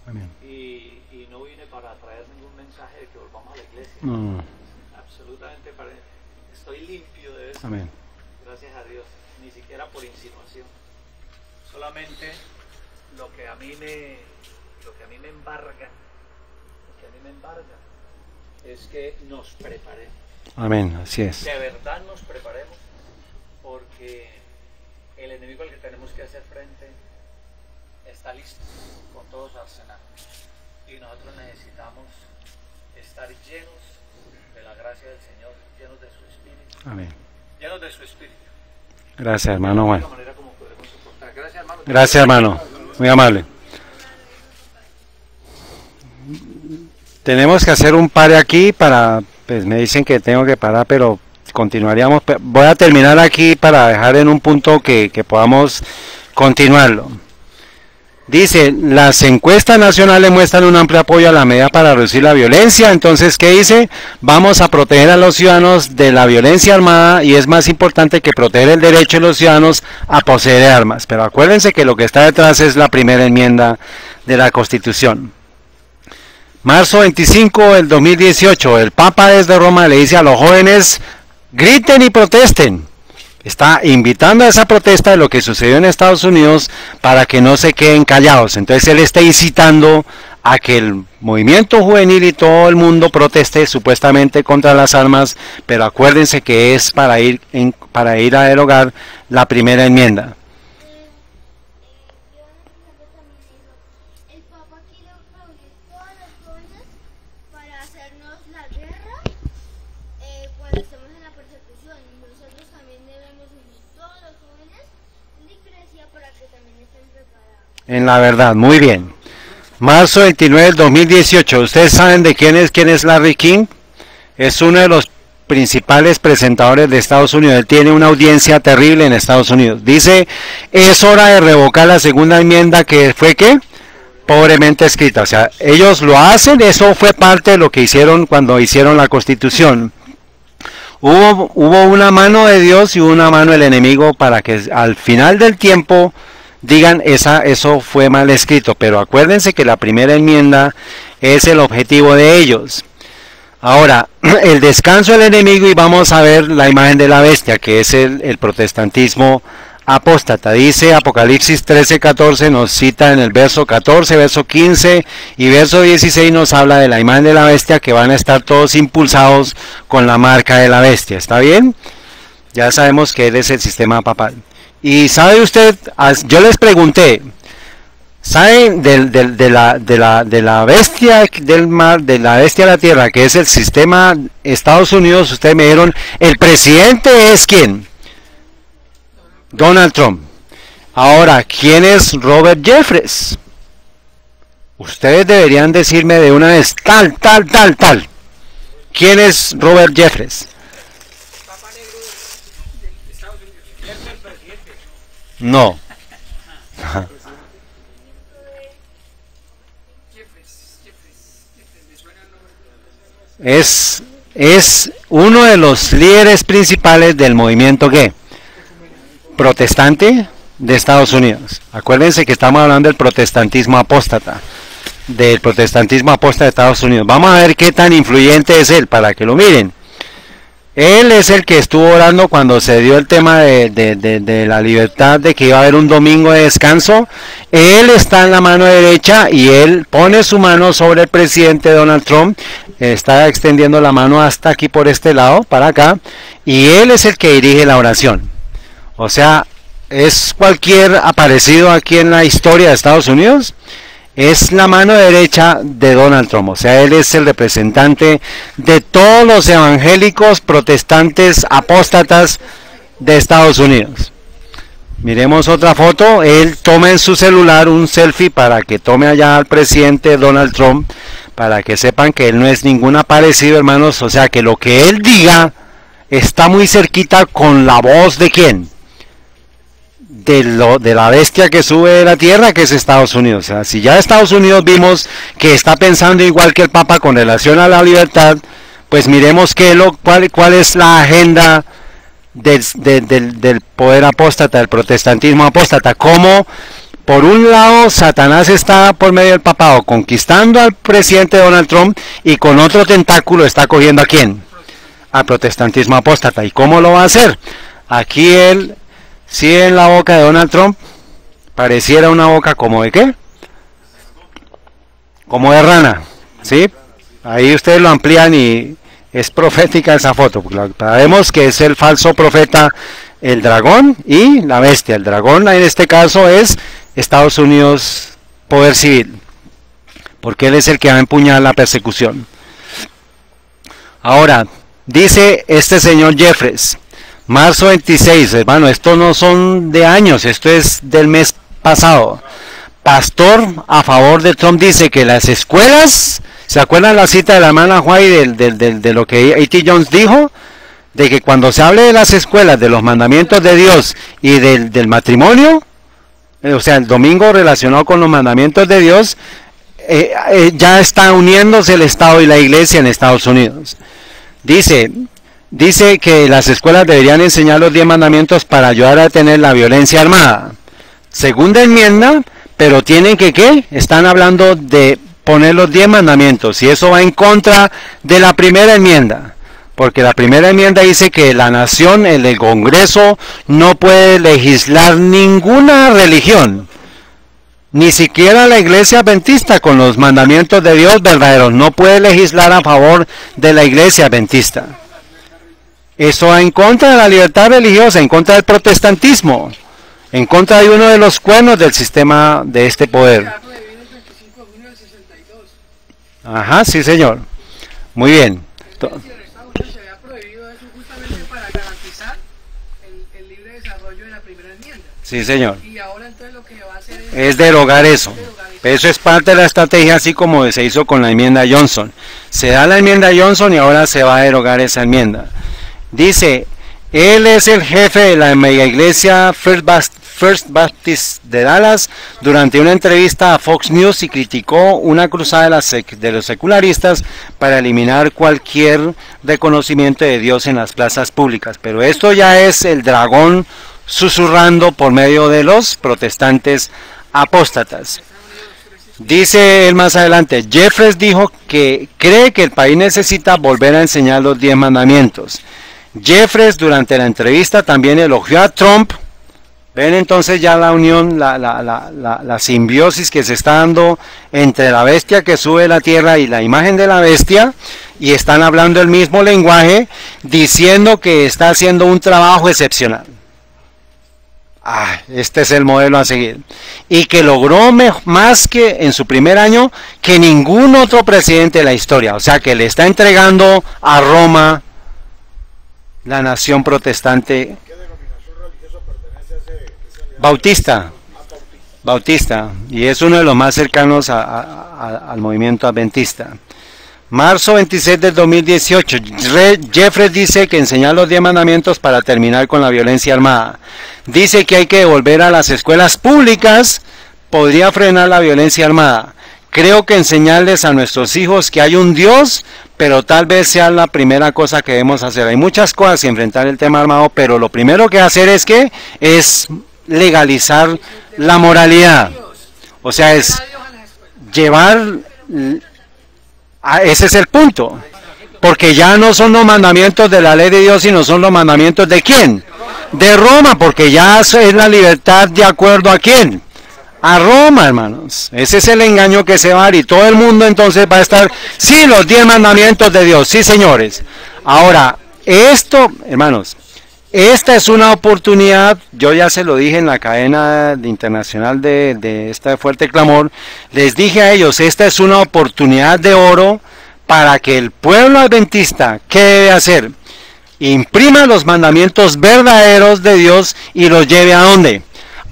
Amén. Y no vine para traer ningún mensaje de que volvamos a la iglesia. No. Absolutamente, estoy limpio de eso. Amén. Gracias a Dios, ni siquiera por insinuación. Solamente lo que a mí me embarga, es que nos preparemos. Amén, así es. De verdad nos preparemos, porque el enemigo al que tenemos que hacer frente está listo con todo su arsenal. Y nosotros necesitamos estar llenos de la gracia del Señor, llenos de su Espíritu. Amén. Llenos de su Espíritu. Gracias, hermano Juan. De la manera como podemos soportar. Gracias, hermano. Gracias, hermano. Muy amable. Tenemos que hacer un pare aquí para, pues me dicen que tengo que parar, pero continuaríamos. Voy a terminar aquí para dejar en un punto que podamos continuarlo. Dice, las encuestas nacionales muestran un amplio apoyo a la medida para reducir la violencia. Entonces, ¿qué dice? Vamos a proteger a los ciudadanos de la violencia armada, y es más importante que proteger el derecho de los ciudadanos a poseer armas. Pero acuérdense que lo que está detrás es la primera enmienda de la Constitución. Marzo 25 del 2018, el Papa desde Roma le dice a los jóvenes, griten y protesten. Está invitando a esa protesta de lo que sucedió en Estados Unidos para que no se queden callados. Entonces él está incitando a que el movimiento juvenil y todo el mundo proteste supuestamente contra las armas, pero acuérdense que es para ir a derogar la primera enmienda. El Papa quiere reunir todos los jóvenes para hacernos la guerra cuando estemos en la persecución. Nosotros también debemos unir todos los jóvenes en la iglesia para que también estén preparados. En la verdad, muy bien. Marzo 29 del 2018. ¿Ustedes saben de quién es Larry King? Es uno de los principales presentadores de Estados Unidos. Él tiene una audiencia terrible en Estados Unidos. Dice, es hora de revocar la segunda enmienda que fue, ¿qué? Pobremente escrita. O sea, ellos lo hacen, eso fue parte de lo que hicieron cuando hicieron la Constitución. Hubo una mano de Dios y una mano del enemigo para que al final del tiempo digan, eso fue mal escrito. Pero acuérdense que la primera enmienda es el objetivo de ellos. Ahora, el descanso del enemigo, y vamos a ver la imagen de la bestia, que es el protestantismo apóstata. Dice Apocalipsis 13:14, nos cita en el verso 14, verso 15 y verso 16 nos habla de la imagen de la bestia, que van a estar todos impulsados con la marca de la bestia. ¿Está bien? Ya sabemos que él es el sistema papal. Y sabe usted, yo les pregunté, ¿saben de la bestia del mar, de la bestia de la tierra, que es el sistema Estados Unidos? Ustedes me dijeron, ¿el presidente es quién? Donald Trump. Ahora, ¿quién es Robert Jeffress? Ustedes deberían decirme de una vez, tal. ¿Quién es Robert Jeffress? No. Es uno de los líderes principales del movimiento ¿qué? Protestante de Estados Unidos. Acuérdense que estamos hablando del protestantismo apóstata. Del protestantismo apóstata de Estados Unidos. Vamos a ver qué tan influyente es él, para que lo miren. Él es el que estuvo orando cuando se dio el tema de la libertad, de que iba a haber un domingo de descanso. Él está en la mano derecha y él pone su mano sobre el presidente Donald Trump. Está extendiendo la mano hasta aquí por este lado, para acá. Y él es el que dirige la oración. O sea, es cualquier aparecido aquí en la historia de Estados Unidos. Es la mano derecha de Donald Trump. O sea, él es el representante de todos los evangélicos protestantes apóstatas de Estados Unidos. Miremos otra foto. Él toma en su celular un selfie para que tome allá al presidente Donald Trump, para que sepan que él no es ningún aparecido, hermanos. O sea, que lo que él diga está muy cerquita con la voz de ¿quién? De la bestia que sube de la tierra, que es Estados Unidos. O sea, si ya Estados Unidos vimos que está pensando igual que el Papa con relación a la libertad, pues miremos cuál es la agenda del poder apóstata, del protestantismo apóstata. Cómo Por un lado, Satanás está por medio del papado conquistando al presidente Donald Trump, y con otro tentáculo está cogiendo ¿a quién? Al protestantismo apóstata. ¿Y cómo lo va a hacer? Aquí él, sí, en la boca de Donald Trump pareciera una boca como de ¿qué? Como de rana, ¿sí? Ahí ustedes lo amplían y es profética esa foto, porque sabemos que es el falso profeta, el dragón y la bestia. El dragón en este caso es Estados Unidos, poder civil, porque él es el que va a empuñar la persecución. Ahora, dice este señor Jeffress, marzo 26, hermano, estos no son de años, esto es del mes pasado. Pastor a favor de Trump dice que las escuelas, ¿se acuerdan la cita de la hermana White de lo que A.T. Jones dijo? De que cuando se hable de las escuelas, de los mandamientos de Dios y del matrimonio, o sea, el domingo relacionado con los mandamientos de Dios, ya está uniéndose el Estado y la Iglesia en Estados Unidos. Dice que las escuelas deberían enseñar los 10 mandamientos para ayudar a detener la violencia armada. Segunda enmienda, pero tienen que, ¿qué? Están hablando de poner los 10 mandamientos, y eso va en contra de la primera enmienda. Porque la primera enmienda dice que la nación, el Congreso, no puede legislar ninguna religión, ni siquiera la Iglesia Adventista, con los mandamientos de Dios verdaderos. No puede legislar a favor de la Iglesia Adventista. Eso va en contra de la libertad religiosa, en contra del protestantismo, en contra de uno de los cuernos del sistema de este poder. Ajá, sí, señor. Muy bien. Sí, señor. Y ahora entonces lo que va a hacer es derogar eso. Eso es parte de la estrategia, así como se hizo con la enmienda Johnson. Se da la enmienda Johnson y ahora se va a derogar esa enmienda. Dice, él es el jefe de la mega iglesia First Baptist de Dallas, durante una entrevista a Fox News, y criticó una cruzada de los secularistas para eliminar cualquier reconocimiento de Dios en las plazas públicas. Pero esto ya es el dragón susurrando por medio de los protestantes apóstatas. Dice él más adelante, Jeffress dijo que cree que el país necesita volver a enseñar los 10 mandamientos. Jeffress durante la entrevista también elogió a Trump. Ven entonces ya la unión, la simbiosis que se está dando entre la bestia que sube de la tierra y la imagen de la bestia, y están hablando el mismo lenguaje, diciendo que está haciendo un trabajo excepcional. Este es el modelo a seguir, y que logró más que en su primer año que ningún otro presidente de la historia. O sea que le está entregando a Roma la nación protestante. ¿Qué denominación religiosa pertenece a ese Bautista, y es uno de los más cercanos al movimiento adventista. Marzo 26 del 2018, Jeffress dice que enseñar los 10 mandamientos para terminar con la violencia armada. Dice que hay que devolver a las escuelas públicas, podría frenar la violencia armada. Creo que enseñarles a nuestros hijos que hay un Dios, pero tal vez sea la primera cosa que debemos hacer. Hay muchas cosas y enfrentar el tema armado, pero lo primero que hacer es legalizar la moralidad. O sea, es llevar... ese es el punto, porque ya no son los mandamientos de la ley de Dios, sino son los mandamientos de ¿quién? De Roma, porque ya es la libertad de acuerdo a ¿quién? A Roma, hermanos. Ese es el engaño que se va a dar, y todo el mundo entonces va a estar, sí, los 10 mandamientos de Dios, sí, señores. Ahora, esto, hermanos, esta es una oportunidad, yo ya se lo dije en la cadena internacional de esta Fuerte Clamor, les dije a ellos, esta es una oportunidad de oro para que el pueblo adventista, ¿qué debe hacer? Imprima los mandamientos verdaderos de Dios y los lleve ¿a dónde?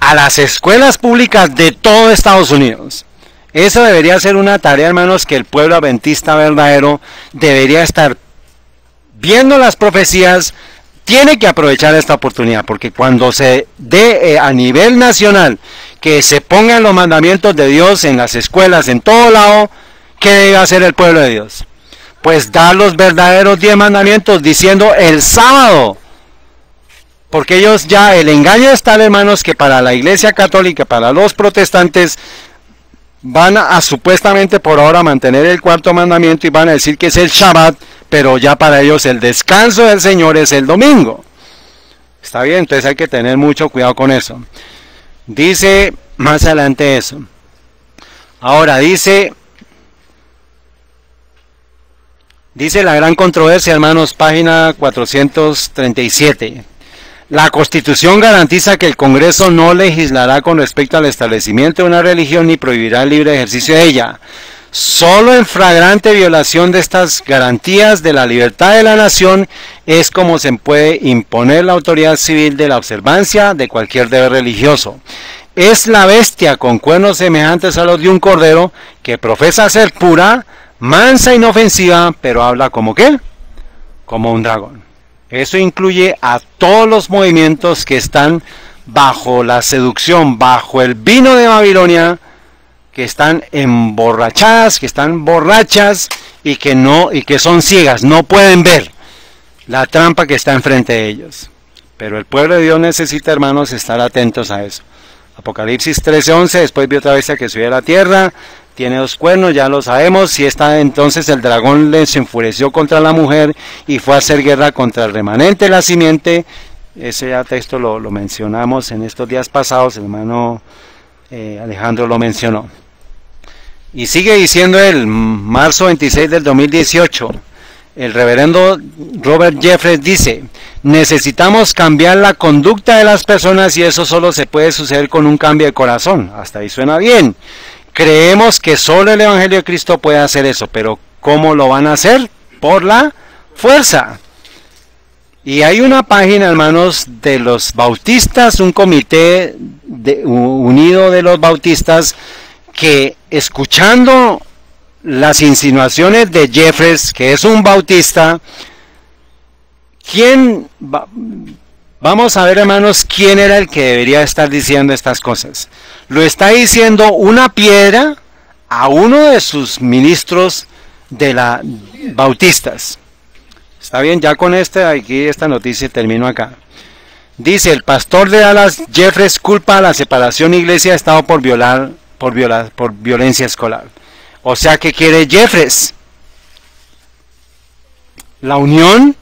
A las escuelas públicas de todo Estados Unidos. Eso debería ser una tarea, hermanos, que el pueblo adventista verdadero debería estar viendo las profecías. Tiene que aprovechar esta oportunidad, porque cuando se dé a nivel nacional que se pongan los mandamientos de Dios en las escuelas, en todo lado, ¿qué debe hacer el pueblo de Dios? Pues dar los verdaderos 10 mandamientos, diciendo el sábado Porque ellos ya, el engaño está, hermanos, que para la Iglesia Católica, para los protestantes, van a supuestamente por ahora mantener el cuarto mandamiento y van a decir que es el Shabbat, pero ya para ellos el descanso del Señor es el domingo. Está bien, entonces hay que tener mucho cuidado con eso. Dice más adelante eso. Ahora dice la gran controversia, hermanos, página 437. La Constitución garantiza que el Congreso no legislará con respecto al establecimiento de una religión ni prohibirá el libre ejercicio de ella. Solo en flagrante violación de estas garantías de la libertad de la nación es como se puede imponer la autoridad civil de la observancia de cualquier deber religioso. Es la bestia con cuernos semejantes a los de un cordero que profesa ser pura, mansa, inofensiva, pero habla como ¿qué? Como un dragón. Eso incluye a todos los movimientos que están bajo la seducción, bajo el vino de Babilonia, que están emborrachadas, que están borrachas y que son ciegas, no pueden ver la trampa que está enfrente de ellos. Pero el pueblo de Dios necesita, hermanos, estar atentos a eso. Apocalipsis 13:11, después vi otra bestia que subía a la tierra, tiene 2 cuernos, ya lo sabemos. Si está, entonces el dragón se enfureció contra la mujer y fue a hacer guerra contra el remanente de la simiente. Ese ya texto lo mencionamos en estos días pasados, el hermano Alejandro lo mencionó. Y sigue diciendo él, marzo 26 del 2018, el reverendo Robert Jeffress dice: necesitamos cambiar la conducta de las personas y eso solo se puede suceder con un cambio de corazón. Hasta ahí suena bien. Creemos que solo el Evangelio de Cristo puede hacer eso, pero ¿cómo lo van a hacer? Por la fuerza. Y hay una página, hermanos, de los bautistas, un comité unido de los bautistas, que escuchando las insinuaciones de Jeffress, que es un bautista, vamos a ver, hermanos, quién era el que debería estar diciendo estas cosas. Lo está diciendo una piedra a uno de sus ministros de la bautistas. Está bien, ya con esta noticia termino acá. Dice: el pastor de Dallas, Jeffress, culpa a la separación iglesia-estado por violencia escolar. O sea, ¿qué quiere Jeffress? La unión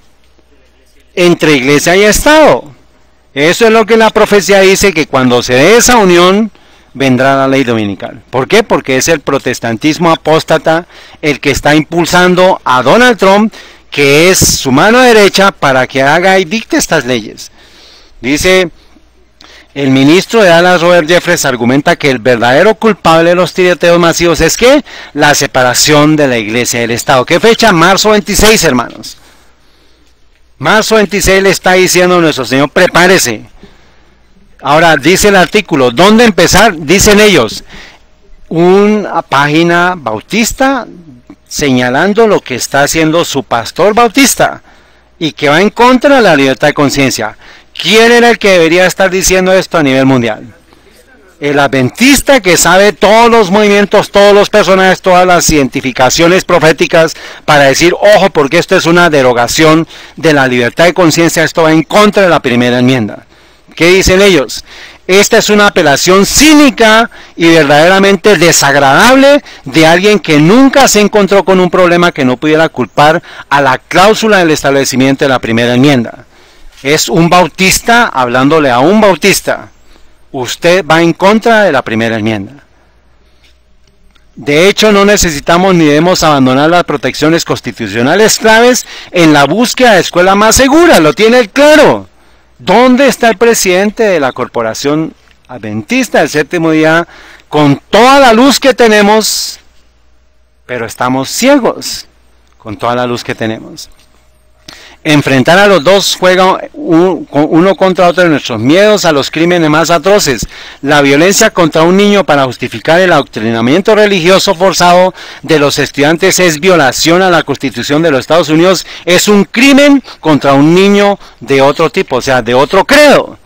entre iglesia y estado. Eso es lo que la profecía dice, que cuando se dé esa unión vendrá la ley dominical. ¿Por qué? Porque es el protestantismo apóstata el que está impulsando a Donald Trump, que es su mano derecha, para que haga y dicte estas leyes. Dice: el ministro de Dallas, Robert Jeffress, argumenta que el verdadero culpable de los tiroteos masivos es que la separación de la iglesia y el Estado. ¿Qué fecha? Marzo 26, hermanos. Marzo 26 le está diciendo a nuestro Señor: prepárese. Ahora dice el artículo, ¿dónde empezar? Dicen ellos, una página bautista señalando lo que está haciendo su pastor bautista y que va en contra de la libertad de conciencia. ¿Quién era el que debería estar diciendo esto a nivel mundial? El adventista, que sabe todos los movimientos, todos los personajes, todas las identificaciones proféticas para decir: ojo, porque esto es una derogación de la libertad de conciencia, esto va en contra de la primera enmienda. ¿Qué dicen ellos? Esta es una apelación cínica y verdaderamente desagradable de alguien que nunca se encontró con un problema que no pudiera culpar a la cláusula del establecimiento de la primera enmienda. Es un bautista hablándole a un bautista. Usted va en contra de la primera enmienda. De hecho, no necesitamos ni debemos abandonar las protecciones constitucionales claves en la búsqueda de escuela más segura. Lo tiene claro. ¿Dónde está el presidente de la Corporación Adventista del Séptimo Día con toda la luz que tenemos? Pero estamos ciegos con toda la luz que tenemos. Enfrentar a los dos juega uno contra otro en nuestros miedos a los crímenes más atroces. La violencia contra un niño para justificar el adoctrinamiento religioso forzado de los estudiantes es violación a la Constitución de los Estados Unidos. Es un crimen contra un niño de otro tipo, o sea, de otro credo.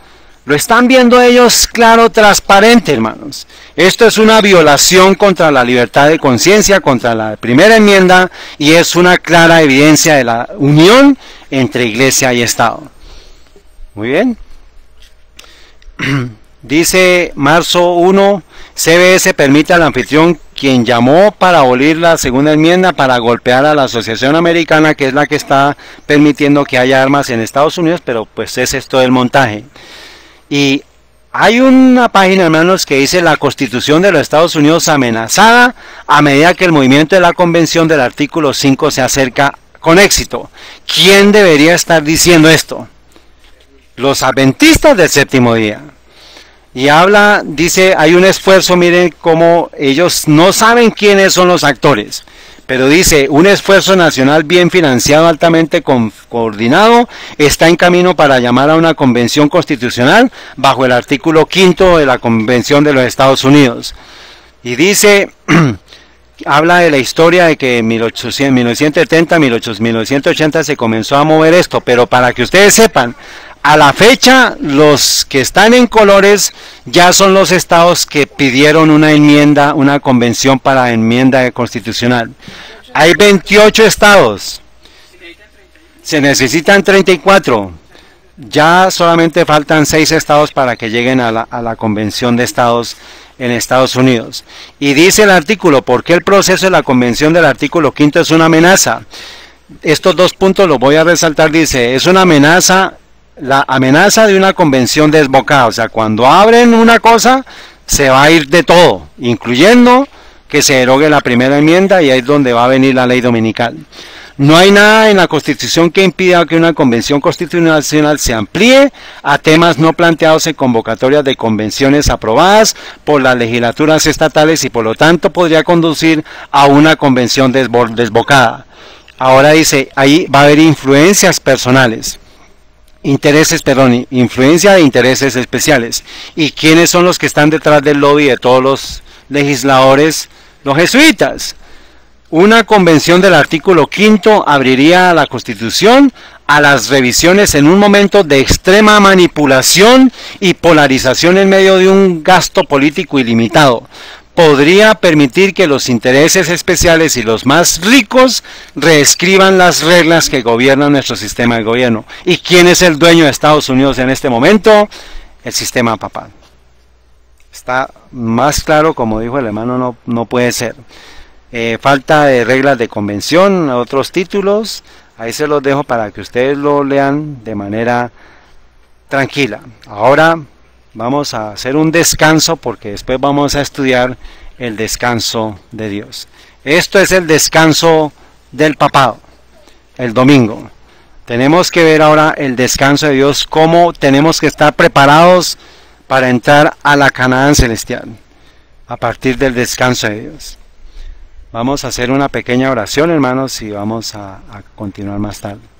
Lo están viendo ellos claro, transparente, hermanos. Esto es una violación contra la libertad de conciencia, contra la primera enmienda, y es una clara evidencia de la unión entre iglesia y Estado. Muy bien. Dice marzo 1, CBS permite al anfitrión, quien llamó para abolir la segunda enmienda, para golpear a la Asociación Americana, que es la que está permitiendo que haya armas en Estados Unidos, pero pues ese es todo el montaje. Y hay una página, hermanos, que dice: la Constitución de los Estados Unidos amenazada a medida que el movimiento de la Convención del artículo 5 se acerca con éxito. ¿Quién debería estar diciendo esto? Los adventistas del séptimo día. Y habla, dice, hay un esfuerzo, miren cómo ellos no saben quiénes son los actores, pero dice, un esfuerzo nacional bien financiado, altamente coordinado, está en camino para llamar a una convención constitucional bajo el artículo 5 de la Convención de los Estados Unidos. Y dice, habla de la historia de que en 1970, 1980 se comenzó a mover esto, pero para que ustedes sepan, a la fecha, los que están en colores ya son los estados que pidieron una enmienda, una convención para enmienda constitucional. Hay 28 estados. Se necesitan 34. Ya solamente faltan 6 estados para que lleguen a la convención de estados en Estados Unidos. Y dice el artículo, ¿por qué el proceso de la convención del artículo 5 es una amenaza? Estos 2 puntos los voy a resaltar. Dice, es una amenaza. La amenaza de una convención desbocada, o sea, cuando abren una cosa, se va a ir de todo, incluyendo que se derogue la primera enmienda, y ahí es donde va a venir la ley dominical. No hay nada en la Constitución que impida que una convención constitucional se amplíe a temas no planteados en convocatorias de convenciones aprobadas por las legislaturas estatales, y por lo tanto podría conducir a una convención desbocada. Ahora dice, ahí va a haber influencias personales. Influencia de intereses especiales. ¿Y quiénes son los que están detrás del lobby de todos los legisladores? Los jesuitas. Una convención del artículo 5 abriría la Constitución a las revisiones en un momento de extrema manipulación y polarización en medio de un gasto político ilimitado. Podría permitir que los intereses especiales y los más ricos reescriban las reglas que gobiernan nuestro sistema de gobierno. ¿Y quién es el dueño de Estados Unidos en este momento? El sistema papal. Está más claro, como dijo el hermano, no puede ser. Falta de reglas de convención, otros títulos, ahí se los dejo para que ustedes lo lean de manera tranquila. Ahora vamos a hacer un descanso, porque después vamos a estudiar el descanso de Dios. Esto es el descanso del papado, el domingo. Tenemos que ver ahora el descanso de Dios, cómo tenemos que estar preparados para entrar a la Canaán celestial, a partir del descanso de Dios. Vamos a hacer una pequeña oración, hermanos, y vamos a continuar más tarde.